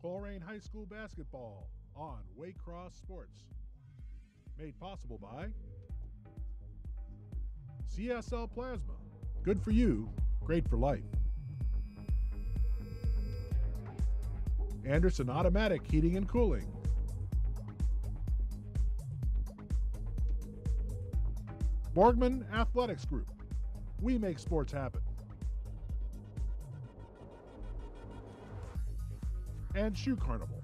Colerain High School basketball on Waycross Sports. Made possible by CSL Plasma. Good for you, great for life. Anderson Automatic Heating and Cooling. Borgman Athletics Group. We make sports happen. And Shoe Carnival.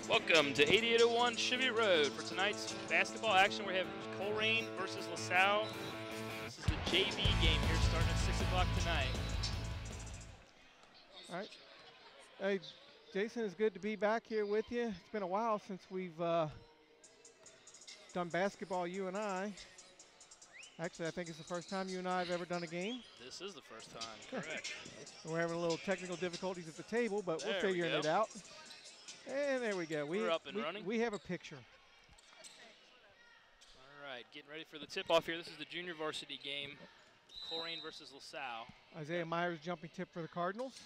Welcome to 8801 Cheviot Road for tonight's basketball action. We have Colerain versus LaSalle. This is the JV game here starting at 6 o'clock tonight. All right. Hey, Jason, it's good to be back here with you. It's been a while since we've done basketball, you and I. Actually, I think it's the first time you and I have ever done a game. This is the first time, correct. We're having a little technical difficulties at the table, but we're There figuring we it out. And there we go. We're up and running. We have a picture. All right, getting ready for the tip-off here. This is the junior varsity game, Colerain versus LaSalle. Isaiah Myers jumping tip for the Cardinals.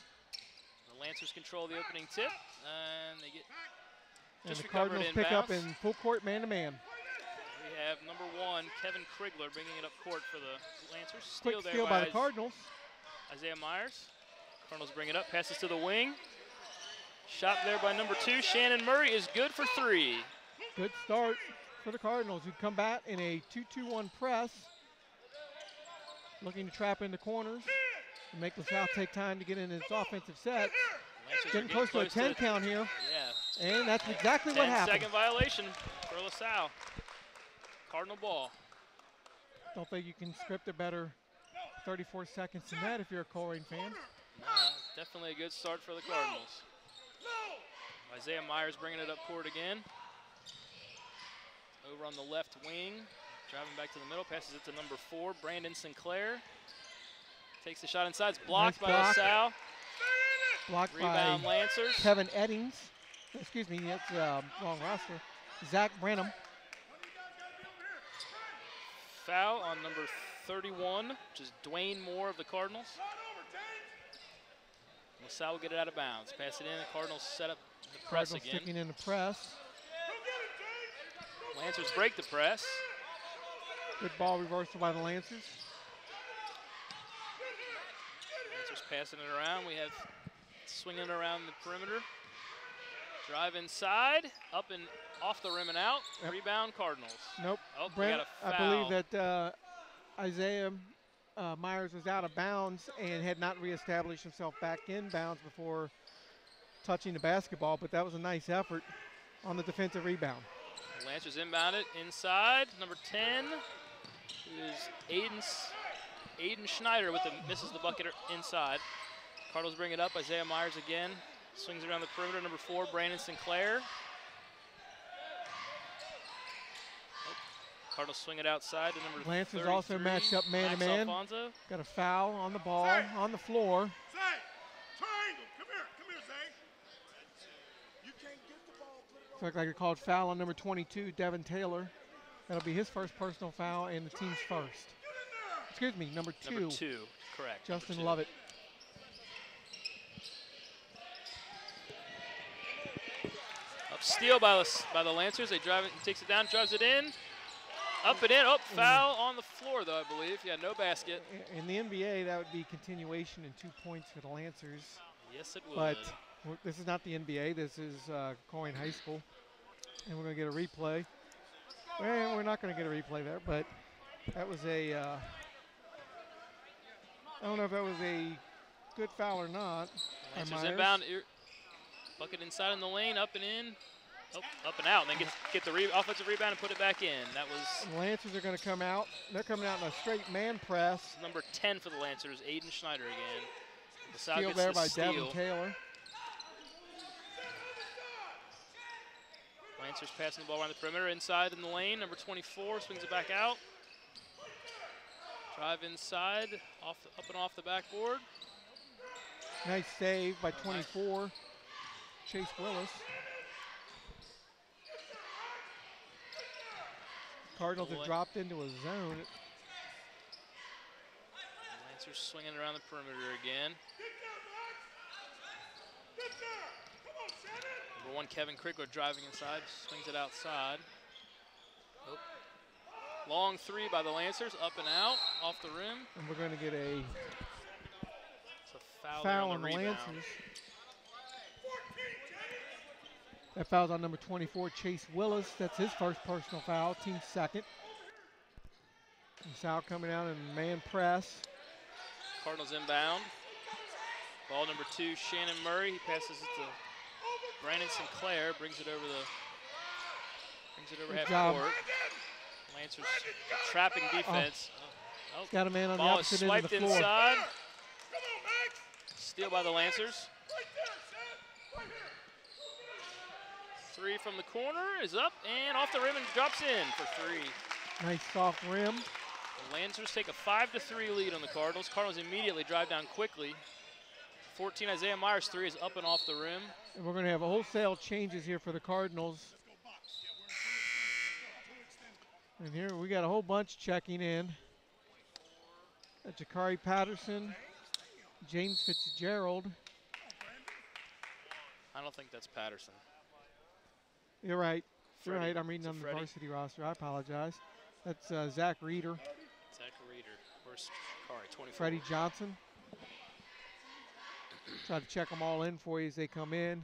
The Lancers control the opening tip, and they get And just the Cardinals recovered pick up inbounds. in full court man-to-man. We have number 1, Kevin Krigler, bringing it up court for the Lancers. Quick there steal by the Cardinals. Isaiah Myers. Cardinals bring it up, passes to the wing. Shot there by number 2, Shannon Murray, is good for 3. Good start for the Cardinals, who combat in a 2-2-1 press. Looking to trap in the corners and make LaSalle take time to get in its offensive set. Getting close to a 10 count here. Yeah. And that's exactly what happened. 10-second violation for LaSalle. Cardinal ball. Don't think you can script a better 34 seconds than that if you're a Colerain fan. Definitely a good start for the Cardinals. Isaiah Myers bringing it up court again. Over on the left wing, driving back to the middle, passes it to number 4, Brandon Sinclair. Takes the shot inside, it's blocked Nice by block. LaSalle. Blocked Rebound by Lancers. Kevin Eddings. Excuse me, that's wrong roster. Zach Branham. Foul on number 31, which is Dwayne Moore of the Cardinals. LaSalle will get it out of bounds. Pass it in, the Cardinals set up the press Cardinals again. sticking in the press. Lancers break the press. Good ball reversal by the Lancers. Lancers passing it around. We have swinging it around the perimeter. Drive inside, up and off the rim and out. Yep. Rebound Cardinals. Nope. Oh, we Brent, got a I foul. believe that Isaiah Myers was out of bounds and had not reestablished himself back in bounds before touching the basketball, but that was a nice effort on the defensive rebound. Lancers inbound it inside. Number 10 is Aiden Schneider with the misses the bucket inside. Cardinals bring it up. Isaiah Myers again swings around the perimeter. Number 4, Brandon Sinclair. Cardinals swing it outside to number Lancers 33, also matched up Max man-to-man. Alfonso. Got a foul on the ball, on the floor. Zay, triangle, come here, Zay. You can't get the ball, put it on. Looks like they called foul on number 22, Devin Taylor. That'll be his first personal foul and the team's first. Excuse me, number 2. Number 2, correct. Justin number 2. Lovett. Up steal by the Lancers. They drive it, he takes it down, drives it in. Up and in. Oh, foul on the floor, though, I believe. Yeah, no basket. In the NBA, that would be continuation and 2 points for the Lancers. Yes, it would. But this is not the NBA. This is Colerain High School. And we're going to get a replay. Well, we're not going to get a replay there, but that was a I don't know if that was a good foul or not. Lancers Myers. inbound. Bucket inside in the lane, up and in. Oh, up and out, and then get the offensive rebound and put it back in. That was. The Lancers are going to come out. They're coming out in a straight man press. Number 10 for the Lancers, Aiden Schneider again. LaSalle Steal gets there the by steal. Devin Taylor. Lancers passing the ball around the perimeter, inside in the lane. Number 24 swings it back out. Drive inside, up and off the backboard. Nice save by 24, Chase Willis. Cardinals have dropped into a zone. Lancers swinging around the perimeter again. Number 1, Kevin Crickler driving inside, swings it outside. Oh. Long 3 by the Lancers, up and out, off the rim. And we're going to get a foul on the Lancers. That foul's on number 24, Chase Willis. That's his first personal foul, team second. LaSalle coming out in man press. Cardinals inbound. Ball number 2, Shannon Murray. He passes it to Brandon Sinclair, brings it over half court. Lancers trapping defense. Oh. Got a man on the ball is opposite end of the swiped floor. inside. Steal by the Lancers. 3 from the corner is up and off the rim and drops in for 3. Nice soft rim. The Lancers take a 5-3 lead on the Cardinals. Cardinals immediately drive down quickly. 14, Isaiah Myers' 3 is up and off the rim. And we're going to have wholesale changes here for the Cardinals. And here we got a whole bunch checking in. Jakari Patterson, James Fitzgerald. I don't think that's Patterson. You're right. Freddie. You're right. I'm reading on the Freddie? varsity roster. I apologize. That's Zach Reeder. Zach Reeder. Where's Jakari? 24. Freddie Johnson. Try to check them all in for you as they come in.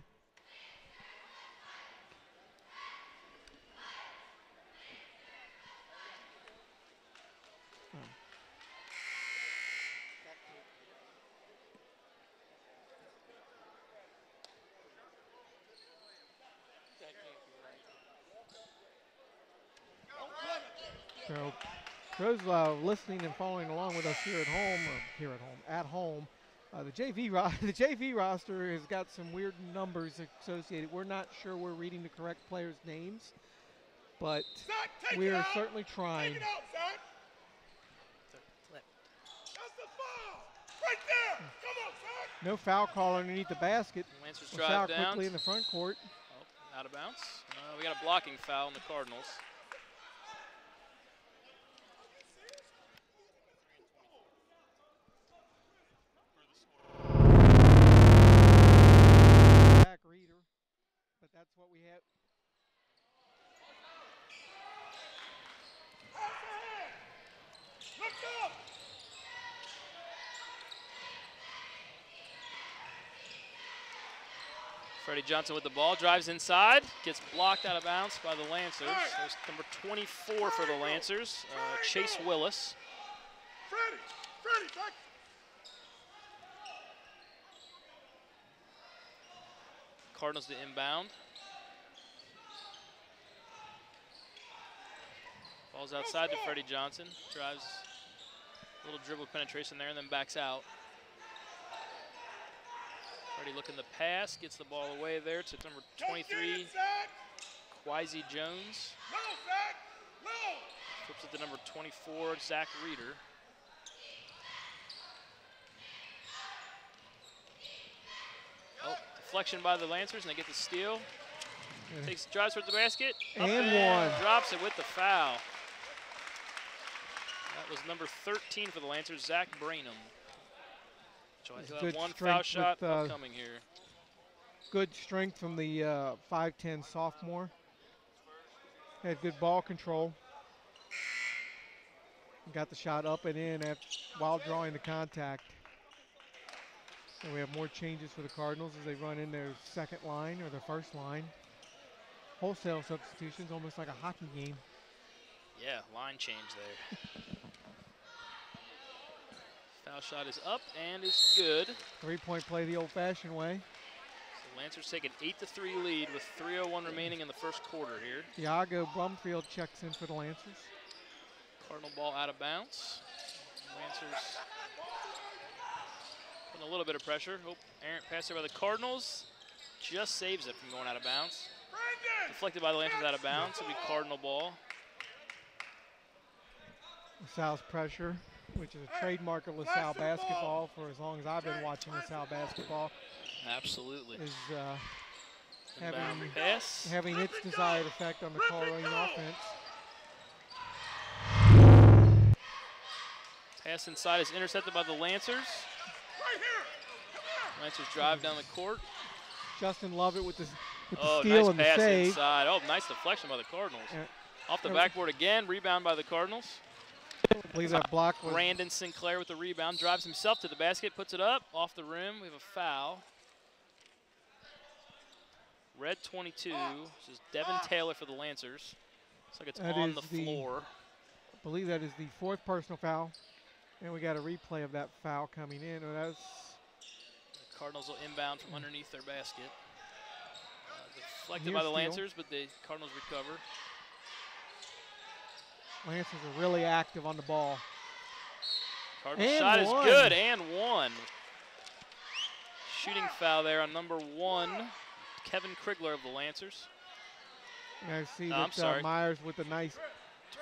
So, those listening and following along with us here at home, the JV roster has got some weird numbers associated. We're not sure we're reading the correct players' names, but we are certainly trying. Take it out, Zach. That's the foul. Right there. Come on, Zach. No foul call underneath the basket. Lancers LaSalle drive down. quickly in the front court. Oh, out of bounds. We got a blocking foul on the Cardinals. Zach Reeder, but that's what we have. Look up. Freddie Johnson with the ball, drives inside, gets blocked out of bounds by the Lancers. There's number 24 for the Lancers, Chase Willis. Freddie, back. Cardinals to inbound. Ball's outside to Freddie Johnson. Drives a little dribble penetration there and then backs out. Freddie looking to pass, gets the ball away there to number 23, Quasi Jones. No, Zach. No. Flips it to number 24, Zach Reeder. Oh, deflection by the Lancers, and they get the steal. Drives for the basket. And one. Drops it with the foul. That was number 13 for the Lancers, Zach Brainham. So I have one foul shot upcoming here. Good strength from the 5'10" sophomore. Had good ball control. Got the shot up and in while drawing the contact. And we have more changes for the Cardinals as they run in their second line or their first line. Wholesale substitutions, almost like a hockey game. Yeah, line change there. Foul shot is up and is good. 3-point play the old-fashioned way. So Lancers take an 8-3 lead with 3:01 remaining in the first quarter here. Iago Brumfield checks in for the Lancers. Cardinal ball out of bounds. Lancers putting a little bit of pressure. Oh, errant pass there by the Cardinals. Just saves it from going out of bounds. Deflected by the Lancers out of bounds. It'll be Cardinal ball. LaSalle's pressure, which is a trademark of LaSalle basketball for as long as I've been watching LaSalle basketball, Absolutely. is Inbound pass. having its desired effect on the Colerain offense. Pass inside is intercepted by the Lancers. Lancers drive down the court. Justin Lovett with the Oh, steal nice and the pass save. inside. Oh, nice deflection by the Cardinals. Off the backboard again, rebound by the Cardinals. I believe that block was Brandon Sinclair with the rebound, drives himself to the basket, puts it up, off the rim. We have a foul. Red 22, this is Devin Taylor for the Lancers. Looks like it's on the floor. I believe that is the 4th personal foul. And we got a replay of that foul coming in. And that's The Cardinals will inbound from underneath their basket. Deflected by the Lancers, but the Cardinals recover. Lancers are really active on the ball. Cardinals And shot one. is good, and one. Shooting foul there on number 1, Kevin Krigler of the Lancers. And I see I'm that sorry. Myers with a nice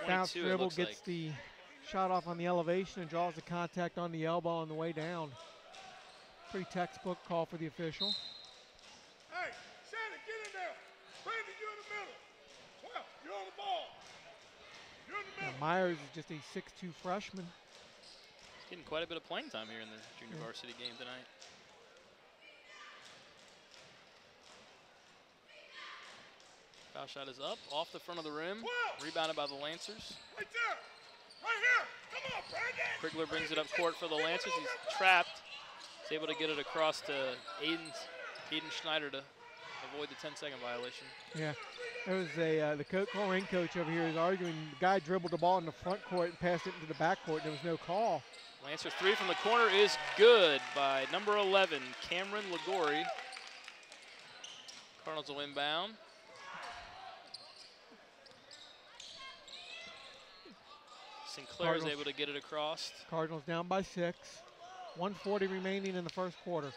bounce 22, it dribble looks gets like. the shot off on the elevation and draws the contact on the elbow on the way down. Pretty textbook call for the official. Hey, Shannon, get in there. Brandon, you're in the middle. 12, you're on the ball. You're in the middle. Myers is just a 6'2 freshman. He's getting quite a bit of playing time here in the junior varsity game tonight. Foul shot is up, off the front of the rim. Rebounded by the Lancers. Right there. Right here. Come on, Brandon. Krigler brings it up court for the Lancers. He's trapped. He's able to get it across to Aiden Schneider to avoid the 10-second violation. Yeah, there was the Colerain coach over here is arguing. The guy dribbled the ball in the front court and passed it into the back court. There was no call. Lancers 3 from the corner is good by number 11, Cameron Ligori. Cardinals will inbound. Sinclair is able to get it across. Cardinals down by 6. 1:40 remaining in the first quarter.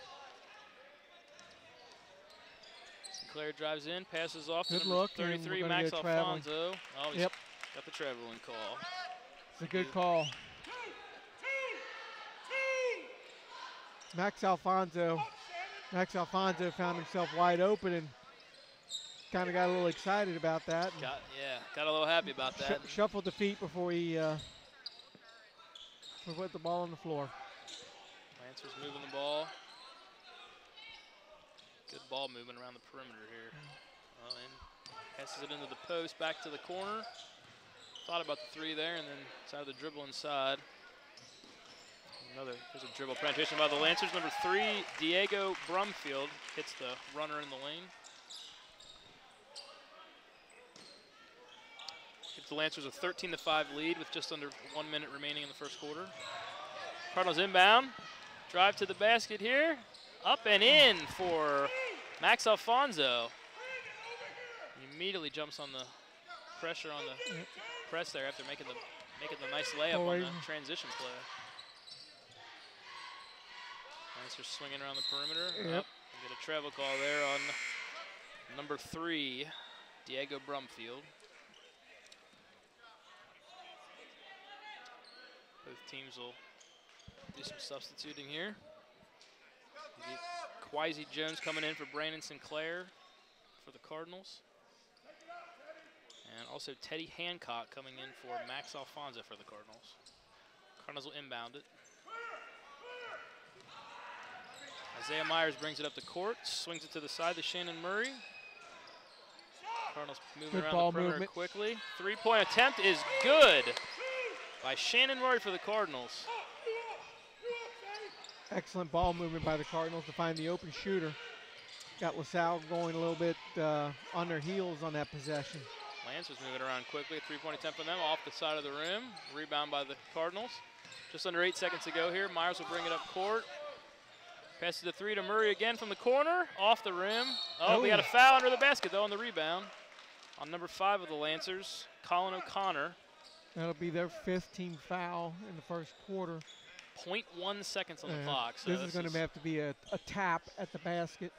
Sinclair drives in, passes off to Good number look, and 33, we're gonna Max get traveling. Alfonso. Oh, he's Yep. got the traveling call. It's a good call. Max Alfonso found himself wide open and kind of got a little excited about that. Got a little happy about that. Shuffled the feet before he put the ball on the floor. Lancers moving the ball. Good ball movement around the perimeter here. And passes it into the post, back to the corner. Thought about the 3 there, and then decided to dribble inside. There's a dribble penetration by the Lancers. Number 3, Diego Brumfield hits the runner in the lane. Gives the Lancers a 13-5 lead with just under 1 minute remaining in the first quarter. Cardinals inbound. Drive to the basket here. Up and in for Max Alfonso. He immediately jumps on the pressure on the press there after making the nice layup on the transition play. Lancers swinging around the perimeter. Yep. Get a travel call there on number 3, Diego Brumfield. Both teams will do some substituting here. Quasi Jones coming in for Brandon Sinclair for the Cardinals. And also Teddy Hancock coming in for Max Alfonso for the Cardinals. Cardinals will inbound it. Isaiah Myers brings it up the court, swings it to the side to Shannon Murray. Cardinals moving around the perimeter quickly. 3-point attempt is good by Shannon Murray for the Cardinals. Excellent ball movement by the Cardinals to find the open shooter. Got LaSalle going a little bit on their heels on that possession. Lancers moving around quickly. 3-point attempt from them off the side of the rim. Rebound by the Cardinals. Just under 8 seconds to go here. Myers will bring it up court. Passes the 3 to Murray again from the corner, off the rim. Oh, we got a foul under the basket though on the rebound. On number 5 of the Lancers, Colin O'Connor. That'll be their 5th team foul in the first quarter. 0.1 seconds on the clock. So this is going to have to be a tap at the basket.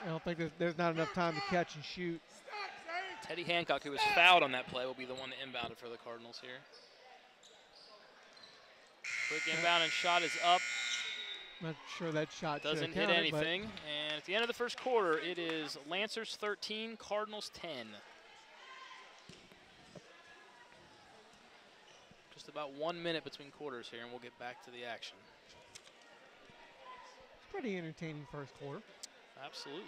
I don't think there's not enough time to catch and shoot. Teddy Hancock, who was fouled on that play, will be the one to inbound it for the Cardinals here. Quick inbound and shot is up. Not sure that shot doesn't hit anything. And at the end of the first quarter, it is Lancers 13, Cardinals 10. Just about 1 minute between quarters here, and we'll get back to the action. Pretty entertaining first quarter. Absolutely.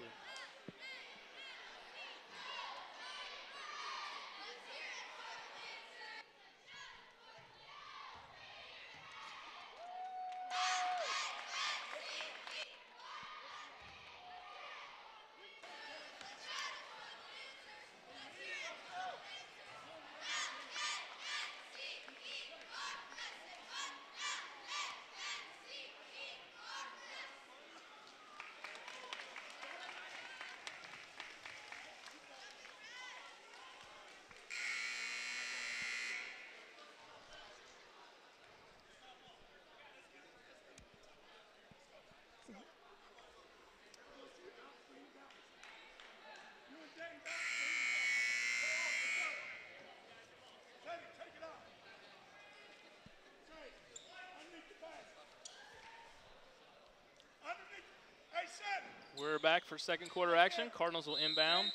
We're back for second quarter action. Cardinals will inbound.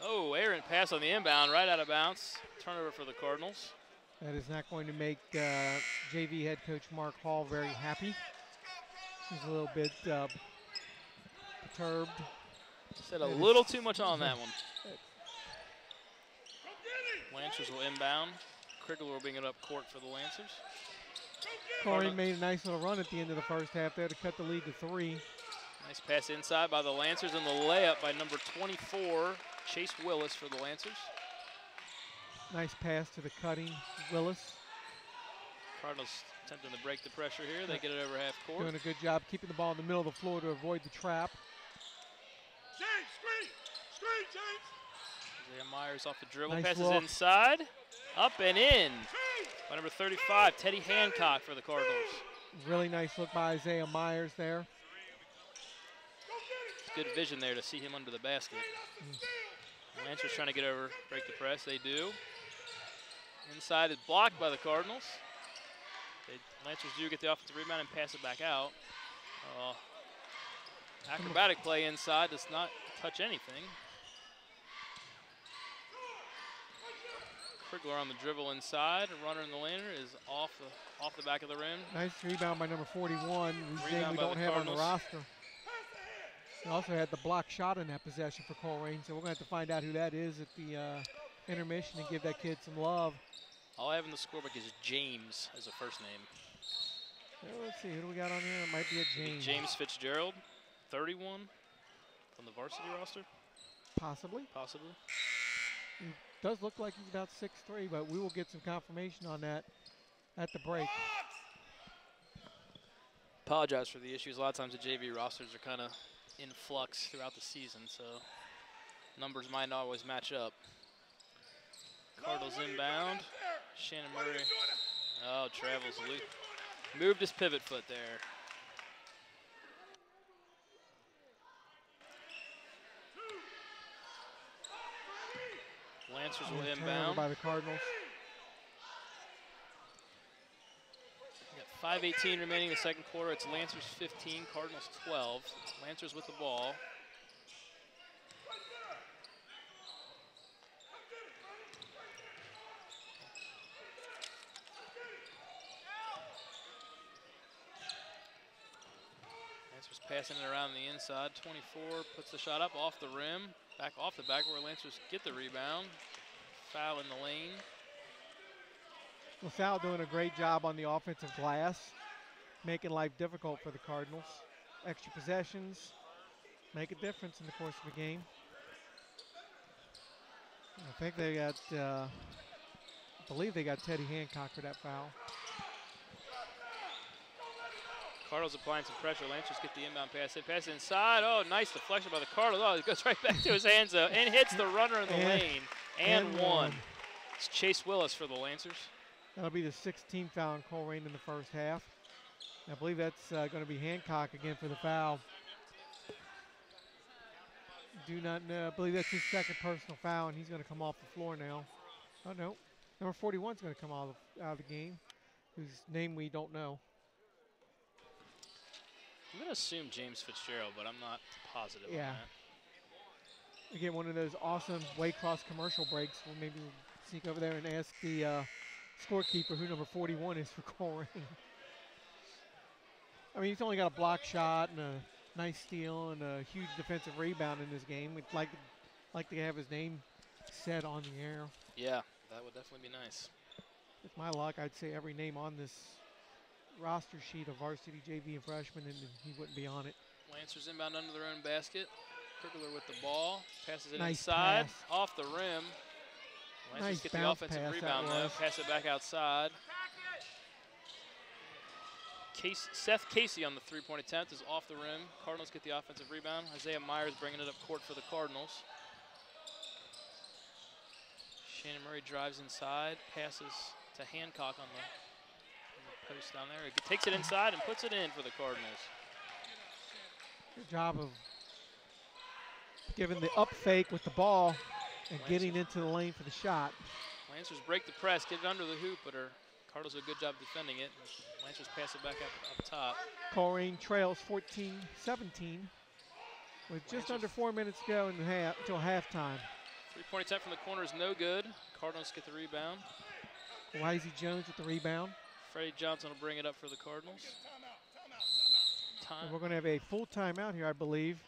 Oh, errant pass on the inbound, right out of bounds. Turnover for the Cardinals. That is not going to make JV head coach Mark Hall very happy. He's a little bit perturbed. Said a little too much on that one. Lancers will inbound. Crickler will bring it up court for the Lancers. Colerain made a nice little run at the end of the first half there to cut the lead to 3. Nice pass inside by the Lancers and the layup by number 24, Chase Willis for the Lancers. Nice pass to the cutting Willis. Cardinals attempting to break the pressure here. They get it over half court. Doing a good job keeping the ball in the middle of the floor to avoid the trap. James, screen, James. Isaiah Myers off the dribble, Nice passes look. inside, up and in by number 35, Teddy Hancock for the Cardinals. Really nice look by Isaiah Myers there. Good vision there to see him under the basket. Lancers trying to get over, break the press. They do. Inside is blocked by the Cardinals. Lancers do get the offensive rebound and pass it back out. Acrobatic play inside, does not touch anything. Crickler on the dribble inside. A runner in the lane is off the back of the rim. Nice rebound by number 41, whose name we by don't the have on the Cardinals. roster. He also had the block shot in that possession for Colerain, so we're going to have to find out who that is at the intermission and give that kid some love. All I have in the scorebook is James as a first name. Let's see, who do we got on here? It might be a James. James Fitzgerald, 31 from the varsity roster. Possibly. Possibly. He does look like he's about 6'3", but we will get some confirmation on that at the break. Apologize for the issues. A lot of times the JV rosters are kind of in flux throughout the season, so numbers might not always match up. Cardinals inbound. Shannon Murray. Oh, travels loose. Moved his pivot foot there. Lancers will inbound. By the Cardinals. We got 5:18 remaining in the second quarter. It's Lancers 15, Cardinals 12. Lancers with the ball. Lancers passing it around the inside. 24 puts the shot up off the rim. Back off the back where Lancers get the rebound. Foul in the lane. LaSalle doing a great job on the offensive glass, making life difficult for the Cardinals. Extra possessions make a difference in the course of a game. I think they got I believe they got Teddy Hancock for that foul. Cardinals applying some pressure. Lancers get the inbound pass. They pass inside. Oh, nice deflection by the Cardinals. Oh, it goes right back to his hands though, and hits the runner in the lane. And one. It's Chase Willis for the Lancers. That'll be the 16th foul on Colerain in the first half. I believe that's going to be Hancock again for the foul. Do not know. I believe that's his second personal foul, and he's going to come off the floor now. Oh, no. Number 41 is going to come out of the game, whose name we don't know. I'm going to assume James Fitzgerald, but I'm not positive on that. Again, one of those awesome Waycross commercial breaks. We'll maybe sneak over there and ask the scorekeeper who number 41 is for Colerain. I mean, he's only got a block shot and a nice steal and a huge defensive rebound in this game. We'd like to have his name said on the air. Yeah, that would definitely be nice. With my luck, I'd say every name on this roster sheet of varsity, JV, and freshman, and he wouldn't be on it. Lancers inbound under their own basket. Kirkler with the ball. Passes it nice inside. Pass. Off the rim. Lancers nice get the offensive rebound though. Pass it back outside. Seth Casey on the three-point attempt is off the rim. Cardinals get the offensive rebound. Isaiah Myers bringing it up court for the Cardinals. Shannon Murray drives inside. Passes to Hancock on the post down there. He takes it inside and puts it in for the Cardinals. Good job of giving the up fake with the ball and getting into the lane for the shot. Lancers break the press, get it under the hoop, but Cardinals do a good job defending it. Lancers pass it back up top. Colerain trails 14-17 with just under 4 minutes to go until halftime. Three-point attempt from the corner is no good. Cardinals get the rebound. Wisey Jones with the rebound. Freddie Johnson will bring it up for the Cardinals. And we're going to have a full timeout here, I believe,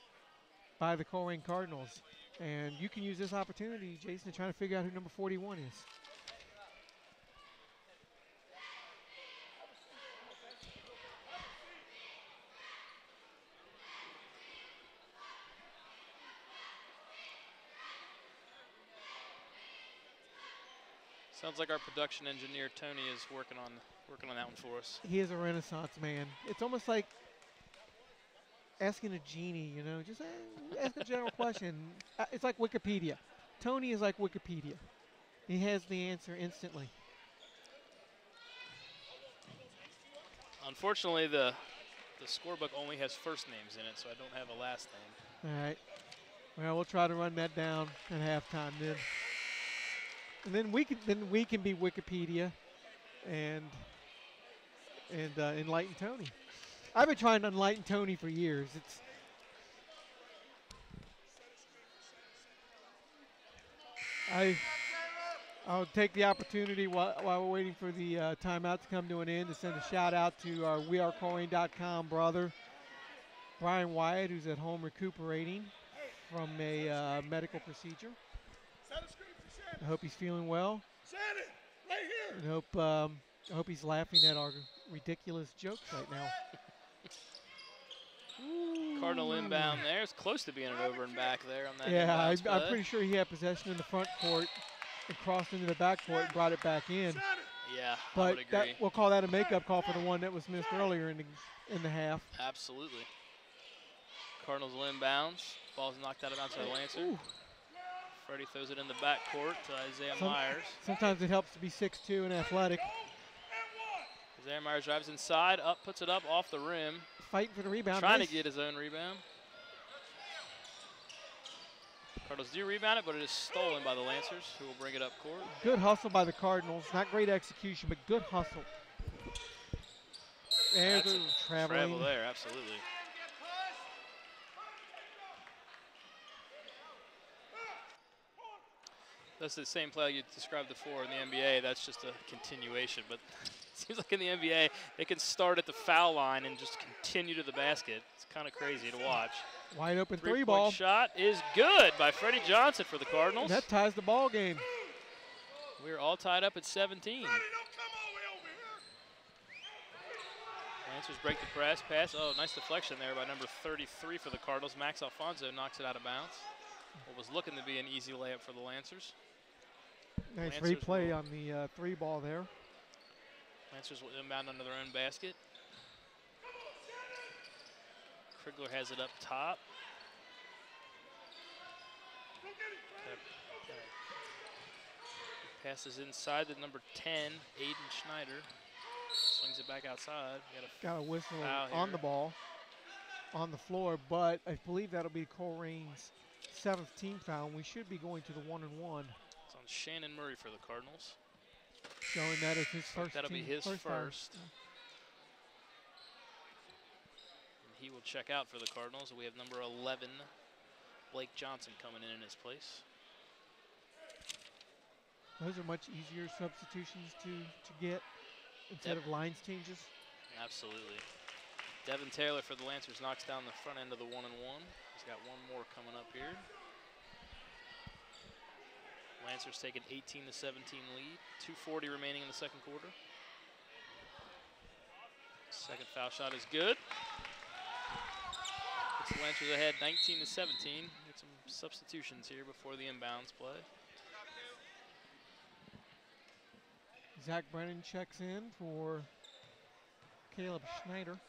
by the Colerain Cardinals. And you can use this opportunity, Jason, to try to figure out who number 41 is. Sounds like our production engineer Tony is working on that one for us. He is a Renaissance man. It's almost like asking a genie, you know, just ask a general question. It's like Wikipedia. Tony is like Wikipedia. He has the answer instantly. Unfortunately, the scorebook only has first names in it, so I don't have a last name. All right. Well, we'll try to run that down at halftime then. And then we can be Wikipedia and enlighten Tony. I've been trying to enlighten Tony for years. I'll take the opportunity while we're waiting for the timeout to come to an end to send a shout out to our wearecolerain.com brother, Brian Wyatt, who's at home recuperating from a medical procedure. I hope he's feeling well. And I hope he's laughing at our ridiculous jokes right now. Cardinal inbound there. It's close to being an over and back there on that. Yeah, I'm pretty sure he had possession in the front court and crossed into the back court and brought it back in. Yeah, but I would agree. We'll call that a makeup call for the one that was missed earlier in the half. Absolutely. Cardinals will inbounds. Ball's knocked out of bounds by the Lancers. Ooh. Freddie throws it in the backcourt to Isaiah Myers. Sometimes it helps to be 6'2" and athletic. Isaiah Myers drives inside, puts it up off the rim. Fighting for the rebound. Trying to get his own rebound. Cardinals do rebound it, but it is stolen by the Lancers, who will bring it up court. Good hustle by the Cardinals. Not great execution, but good hustle. There's a travel there, absolutely. That's the same play you described before in the NBA. That's just a continuation. But it seems like in the NBA, they can start at the foul line and just continue to the basket. It's kind of crazy to watch. Wide open three Three-point ball. shot is good by Freddie Johnson for the Cardinals. That ties the ball game. We're all tied up at 17. Lancers break the press, pass. Oh, nice deflection there by number 33 for the Cardinals. Max Alfonso knocks it out of bounds. What was looking to be an easy layup for the Lancers. Nice Lancers replay will- on the 3 ball there. Lancers will inbound under their own basket. Krigler has it up top. Passes inside to number 10, Aiden Schneider. Swings it back outside. Got a whistle foul on here. the ball, on the floor, but I believe that'll be Colerain's 7th team foul. And we should be going to the 1-and-1. It's on Shannon Murray for the Cardinals. Showing that it's his first That'll be team, his foul. first. And he will check out for the Cardinals. We have number 11, Blake Johnson, coming in his place. Those are much easier substitutions to get instead of lines changes. Absolutely. Devin Taylor for the Lancers knocks down the front end of the 1-and-1. He's got one more coming up here. Lancers take an 18-17 lead. 2:40 remaining in the second quarter. Second foul shot is good. Puts the Lancers ahead 19-17. Get some substitutions here before the inbounds play. Zach Brennan checks in for Caleb Schneider.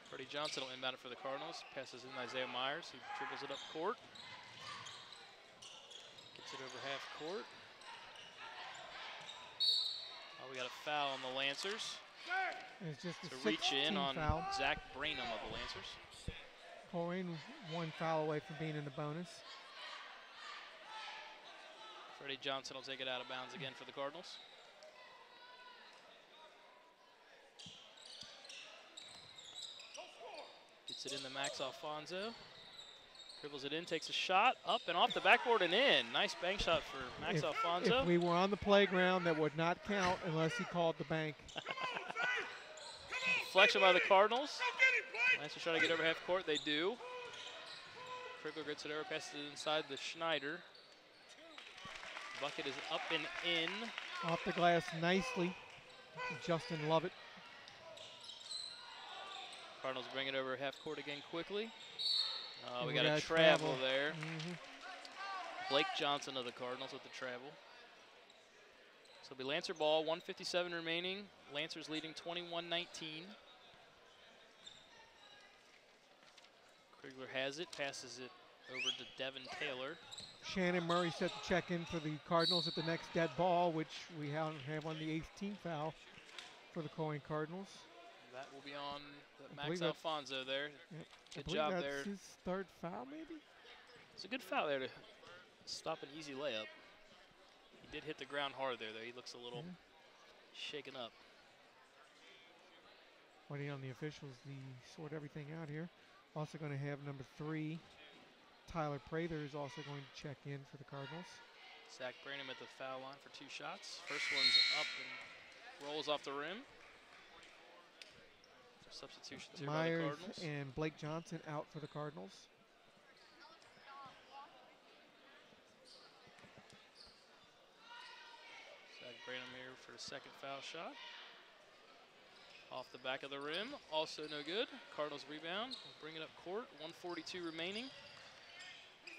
Freddie Johnson will inbound it for the Cardinals. Passes in Isaiah Myers. He dribbles it up court. Gets it over half court. Oh, we got a foul on the Lancers. And it's just a To reach in 16th on foul. Zach Brainham of the Lancers. Colerain 1 foul away from being in the bonus. Freddie Johnson will take it out of bounds again for the Cardinals. Gets it in to Max Alfonso. Dribbles it in, takes a shot, up and off the backboard and in. Nice bank shot for Max Alfonso. If we were on the playground, that would not count unless he called the bank. Deflection by the Cardinals. Lancers trying to get over half court. They do. Krigler gets it over, passes it inside to Schneider. Bucket is up and in. Off the glass nicely. Justin Lovett. Cardinals bring it over half court again quickly. And We we got a got travel travel. there. Mhm. Blake Johnson of the Cardinals with the travel. So it'll be Lancer ball, 1:57 remaining. Lancers leading 21-19. Krigler has it, passes it over to Devin Taylor. Shannon Murray set to check in for the Cardinals at the next dead ball, which we have on the 8th team foul for the Colerain Cardinals. That will be on I Max believe that's- Alfonso there. I Good believe job that's there. his 3rd foul, maybe? It's a good foul there to stop an easy layup. He did hit the ground hard there, though. He looks a little shaken up. Waiting on the officials to sort everything out here. Also going to have number 3, Tyler Prather, is also going to check in for the Cardinals. Zach Branham at the foul line for 2 shots. First one's up and rolls off the rim. Substitutions here by the Myers Cardinals. and Blake Johnson out for the Cardinals. Zach Branham here for a second foul shot. Off the back of the rim, also no good. Cardinals rebound, bring it up court, 1:42 remaining.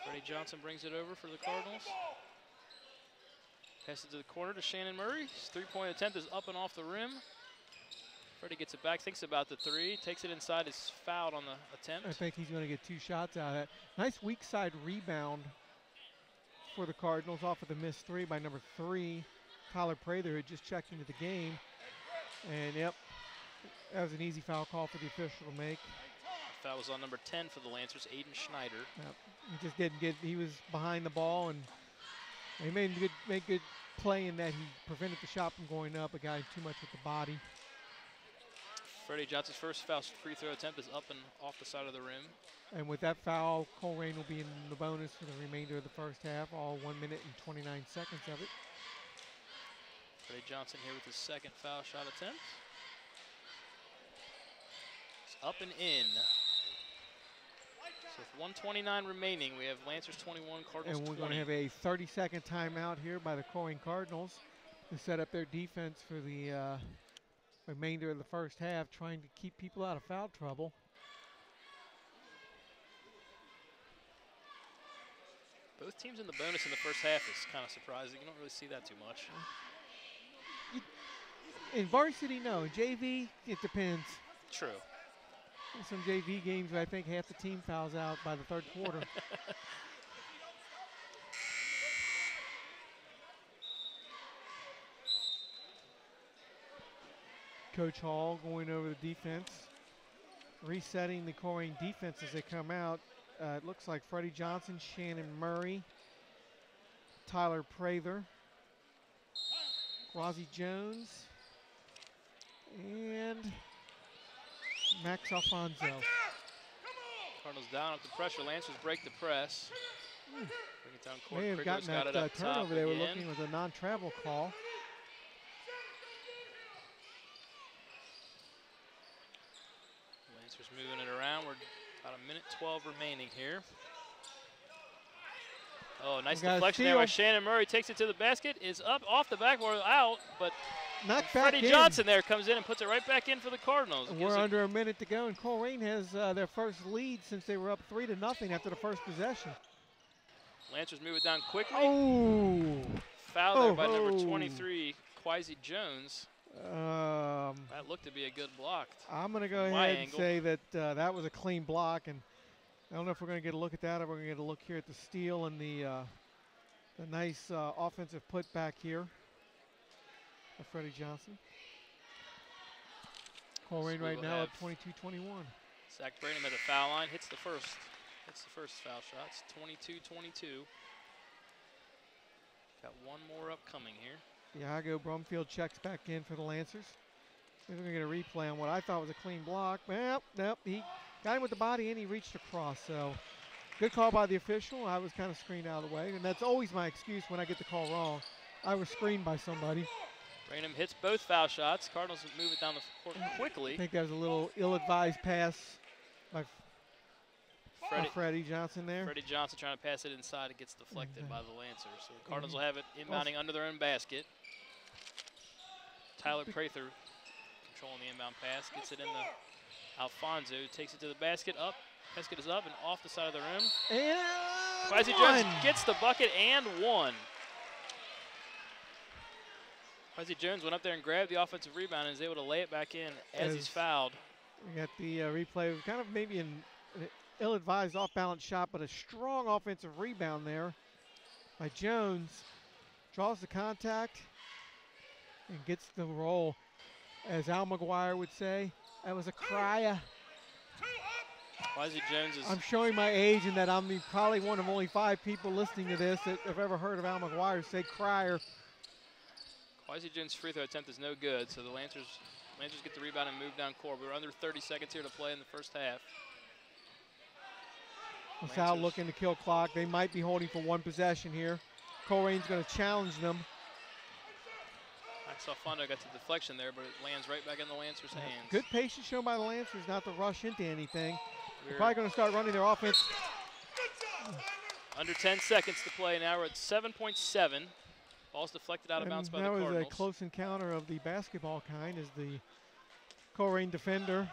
Freddie Johnson brings it over for the Cardinals. Passes it to the corner to Shannon Murray. His three-point attempt is up and off the rim. Freddie gets it back, thinks about the three, takes it inside, is fouled on the attempt. I think he's going to get 2 shots out of that. Nice weak side rebound for the Cardinals off of the missed 3 by number 3, Tyler Prather, who had just checked into the game. And yep, that was an easy foul call for the official to make. The foul was on number 10 for the Lancers, Aiden Schneider. Yep. He just didn't get, he was behind the ball, and he made good play in that he prevented the shot from going up, a guy too much with the body. Freddie Johnson's first foul free throw attempt is up and off the side of the rim. And with that foul, Colerain will be in the bonus for the remainder of the first half, all 1 minute and 29 seconds of it. Freddie Johnson here with his second foul shot attempt. It's up and in. So with 1:29 remaining, we have Lancers 21, Cardinals 20. And we're going to have a 30-second timeout here by the Colerain Cardinals to set up their defense for the remainder of the first half, trying to keep people out of foul trouble. Both teams in the bonus in the first half is kind of surprising. You don't really see that too much. In varsity, no. In JV, it depends. True. In some JV games, I think half the team fouls out by the third quarter. Coach Hall going over the defense, resetting the Colerain defense as they come out. It looks like Freddie Johnson, Shannon Murray, Tyler Prather, Quasi Jones, and Max Alfonso. Cardinals down up the pressure. Lancers break the press. Bring it down court. May have gotten got that it turnover they were again. looking with a non-travel call. Lancers moving it around. We're about 1:12 remaining here. Oh, nice deflection there by Shannon Murray. Takes it to the basket. Is up off the backboard, out, but knocked back in. Freddie Johnson there comes in and puts it right back in for the Cardinals. We're under a minute to go, and Colerain has their first lead since they were up 3-0 after the first possession. Lancers move it down quickly. Oh! Foul there by number 23, Quasi Jones. That looked to be a good block. I'm going to go ahead and say that that was a clean block, and I don't know if we're going to get a look at that or we're going to get a look here at the steal and the nice offensive putback here of Freddie Johnson. Colerain right now at 22-21. Zach Branham at the foul line, hits the first foul shot. It's 22-22. Got one more upcoming here. Iago Brumfield checks back in for the Lancers. We're going to get a replay on what I thought was a clean block. Well, nope, he got him with the body and he reached across. So good call by the official. I was kind of screened out of the way, and that's always my excuse when I get the call wrong. I was screened by somebody. Branham hits both foul shots. Cardinals move it down the court quickly. I think that was a little ill-advised pass by Freddie Johnson there. Freddie Johnson trying to pass it inside. It gets deflected by the Lancers. So the Cardinals will have it inbounding under their own basket. Tyler Prather controlling the inbound pass. Gets it into Alfonso. Takes it to the basket. Up. Basket is up and off the side of the rim. And Quasi Jones gets the bucket and one. Quasi Jones went up there and grabbed the offensive rebound and is able to lay it back in as he's fouled. We got the replay of kind of maybe an ill-advised off-balance shot, but a strong offensive rebound there by Jones. Draws the contact and gets the roll. As Al McGuire would say, that was a crier. Quasi Jones is... I'm showing my age in that I'm probably one of only 5 people listening to this that have ever heard of Al McGuire say crier. Quasi Jones' free throw attempt is no good, so the Lancers get the rebound and move down court. We're under 30 seconds here to play in the first half. LaSalle looking to kill clock. They might be holding for one possession here. Colerain's going to challenge them. Max Alfonso got the deflection there, but it lands right back in the Lancers' hands. Good patience shown by the Lancers not to rush into anything. They're probably going to start running their offense. Under 10 seconds to play now. We're at 7.7. Ball's deflected out of bounds by the Cardinals. That was a close encounter of the basketball kind as the Colerain defender,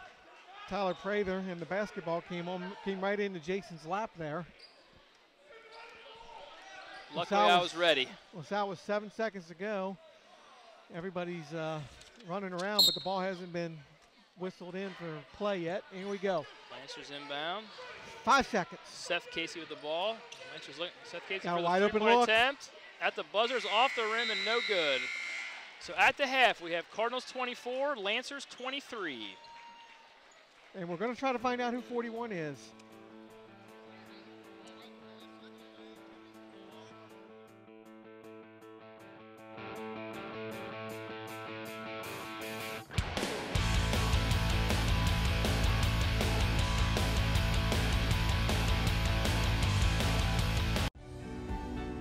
Tyler Prather, and the basketball came right into Jason's lap there. Luckily, I was ready. LaSalle was 7 seconds to go. Everybody's running around, but the ball hasn't been whistled in for play yet. Here we go. Lancers inbound. 5 seconds. Seth Casey with the ball. Lancers look. Seth Casey got for a wide the open three-point look. Attempt. At the buzzer's off the rim and no good. So at the half, we have Cardinals 24, Lancers 23. And we're going to try to find out who 41 is.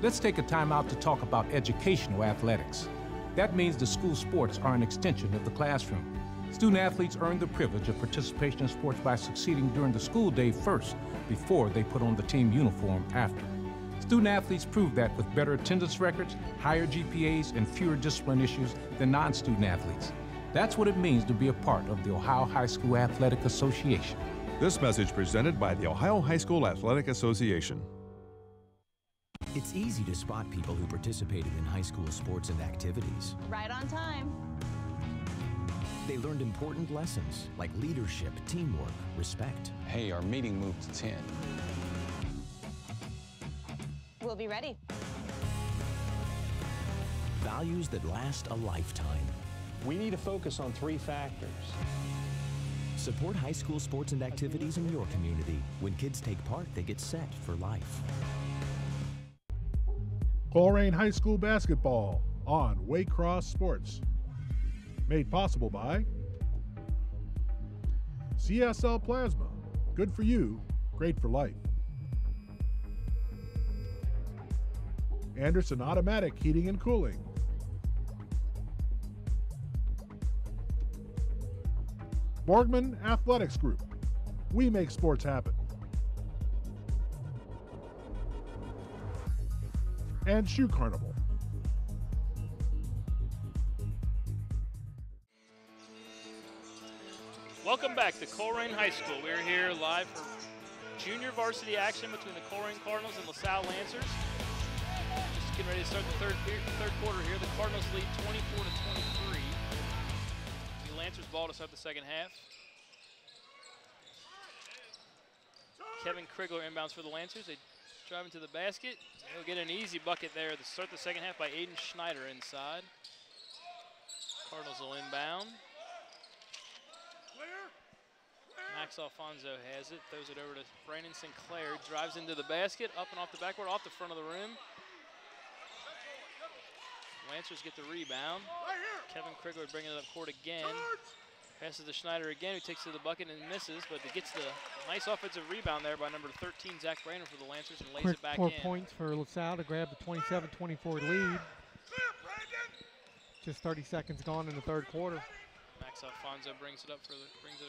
Let's take a time out to talk about educational athletics. That means the school sports are an extension of the classroom. Student athletes earn the privilege of participation in sports by succeeding during the school day first, before they put on the team uniform after. Student athletes prove that with better attendance records, higher GPAs, and fewer discipline issues than non-student athletes. That's what it means to be a part of the Ohio High School Athletic Association. This message presented by the Ohio High School Athletic Association. It's easy to spot people who participated in high school sports and activities. Right on time. They learned important lessons like leadership, teamwork, respect. Hey, our meeting moved to 10. We'll be ready. Values that last a lifetime. We need to focus on 3 factors. Support high school sports and activities in your community. When kids take part, they get set for life. Colerain High School basketball on Waycross Sports. Made possible by CSL Plasma. Good for you, great for life. Anderson Automatic Heating and Cooling. Borgman Athletics Group. We make sports happen. And Shoe Carnival. Welcome back to Colerain High School. We're here live for junior varsity action between the Colerain Cardinals and LaSalle Lancers. Just getting ready to start the third quarter here. The Cardinals lead 24-23. The Lancers ball to start the second half. Kevin Krigler inbounds for the Lancers. They drive into the basket. They'll get an easy bucket there to start the second half by Aiden Schneider inside. Cardinals will inbound. Max Alfonso has it, throws it over to Brandon Sinclair, drives into the basket, up and off the backboard, off the front of the rim. Lancers get the rebound. Kevin Krigler bringing it up court again. Passes to Schneider again, who takes to the bucket and misses, but it gets the nice offensive rebound there by number 13, Zach Brandon for the Lancers, and lays it back in. 4 points for LaSalle to grab the 27-24 lead. Just 30 seconds gone in the third quarter. Max Alfonso brings it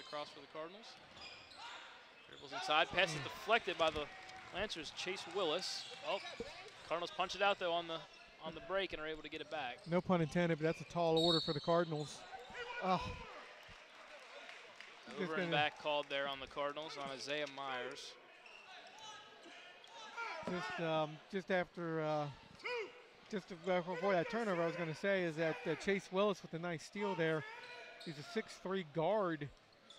across for the Cardinals. Dribbles inside, pass is deflected by the Lancers, Chase Willis. Oh, Cardinals punch it out though on the break and are able to get it back. No pun intended, but that's a tall order for the Cardinals. Oh. Over and back called there on the Cardinals on Isaiah Myers. Just before that turnover, I was going to say is that Chase Willis with a nice steal there. He's a 6'3" guard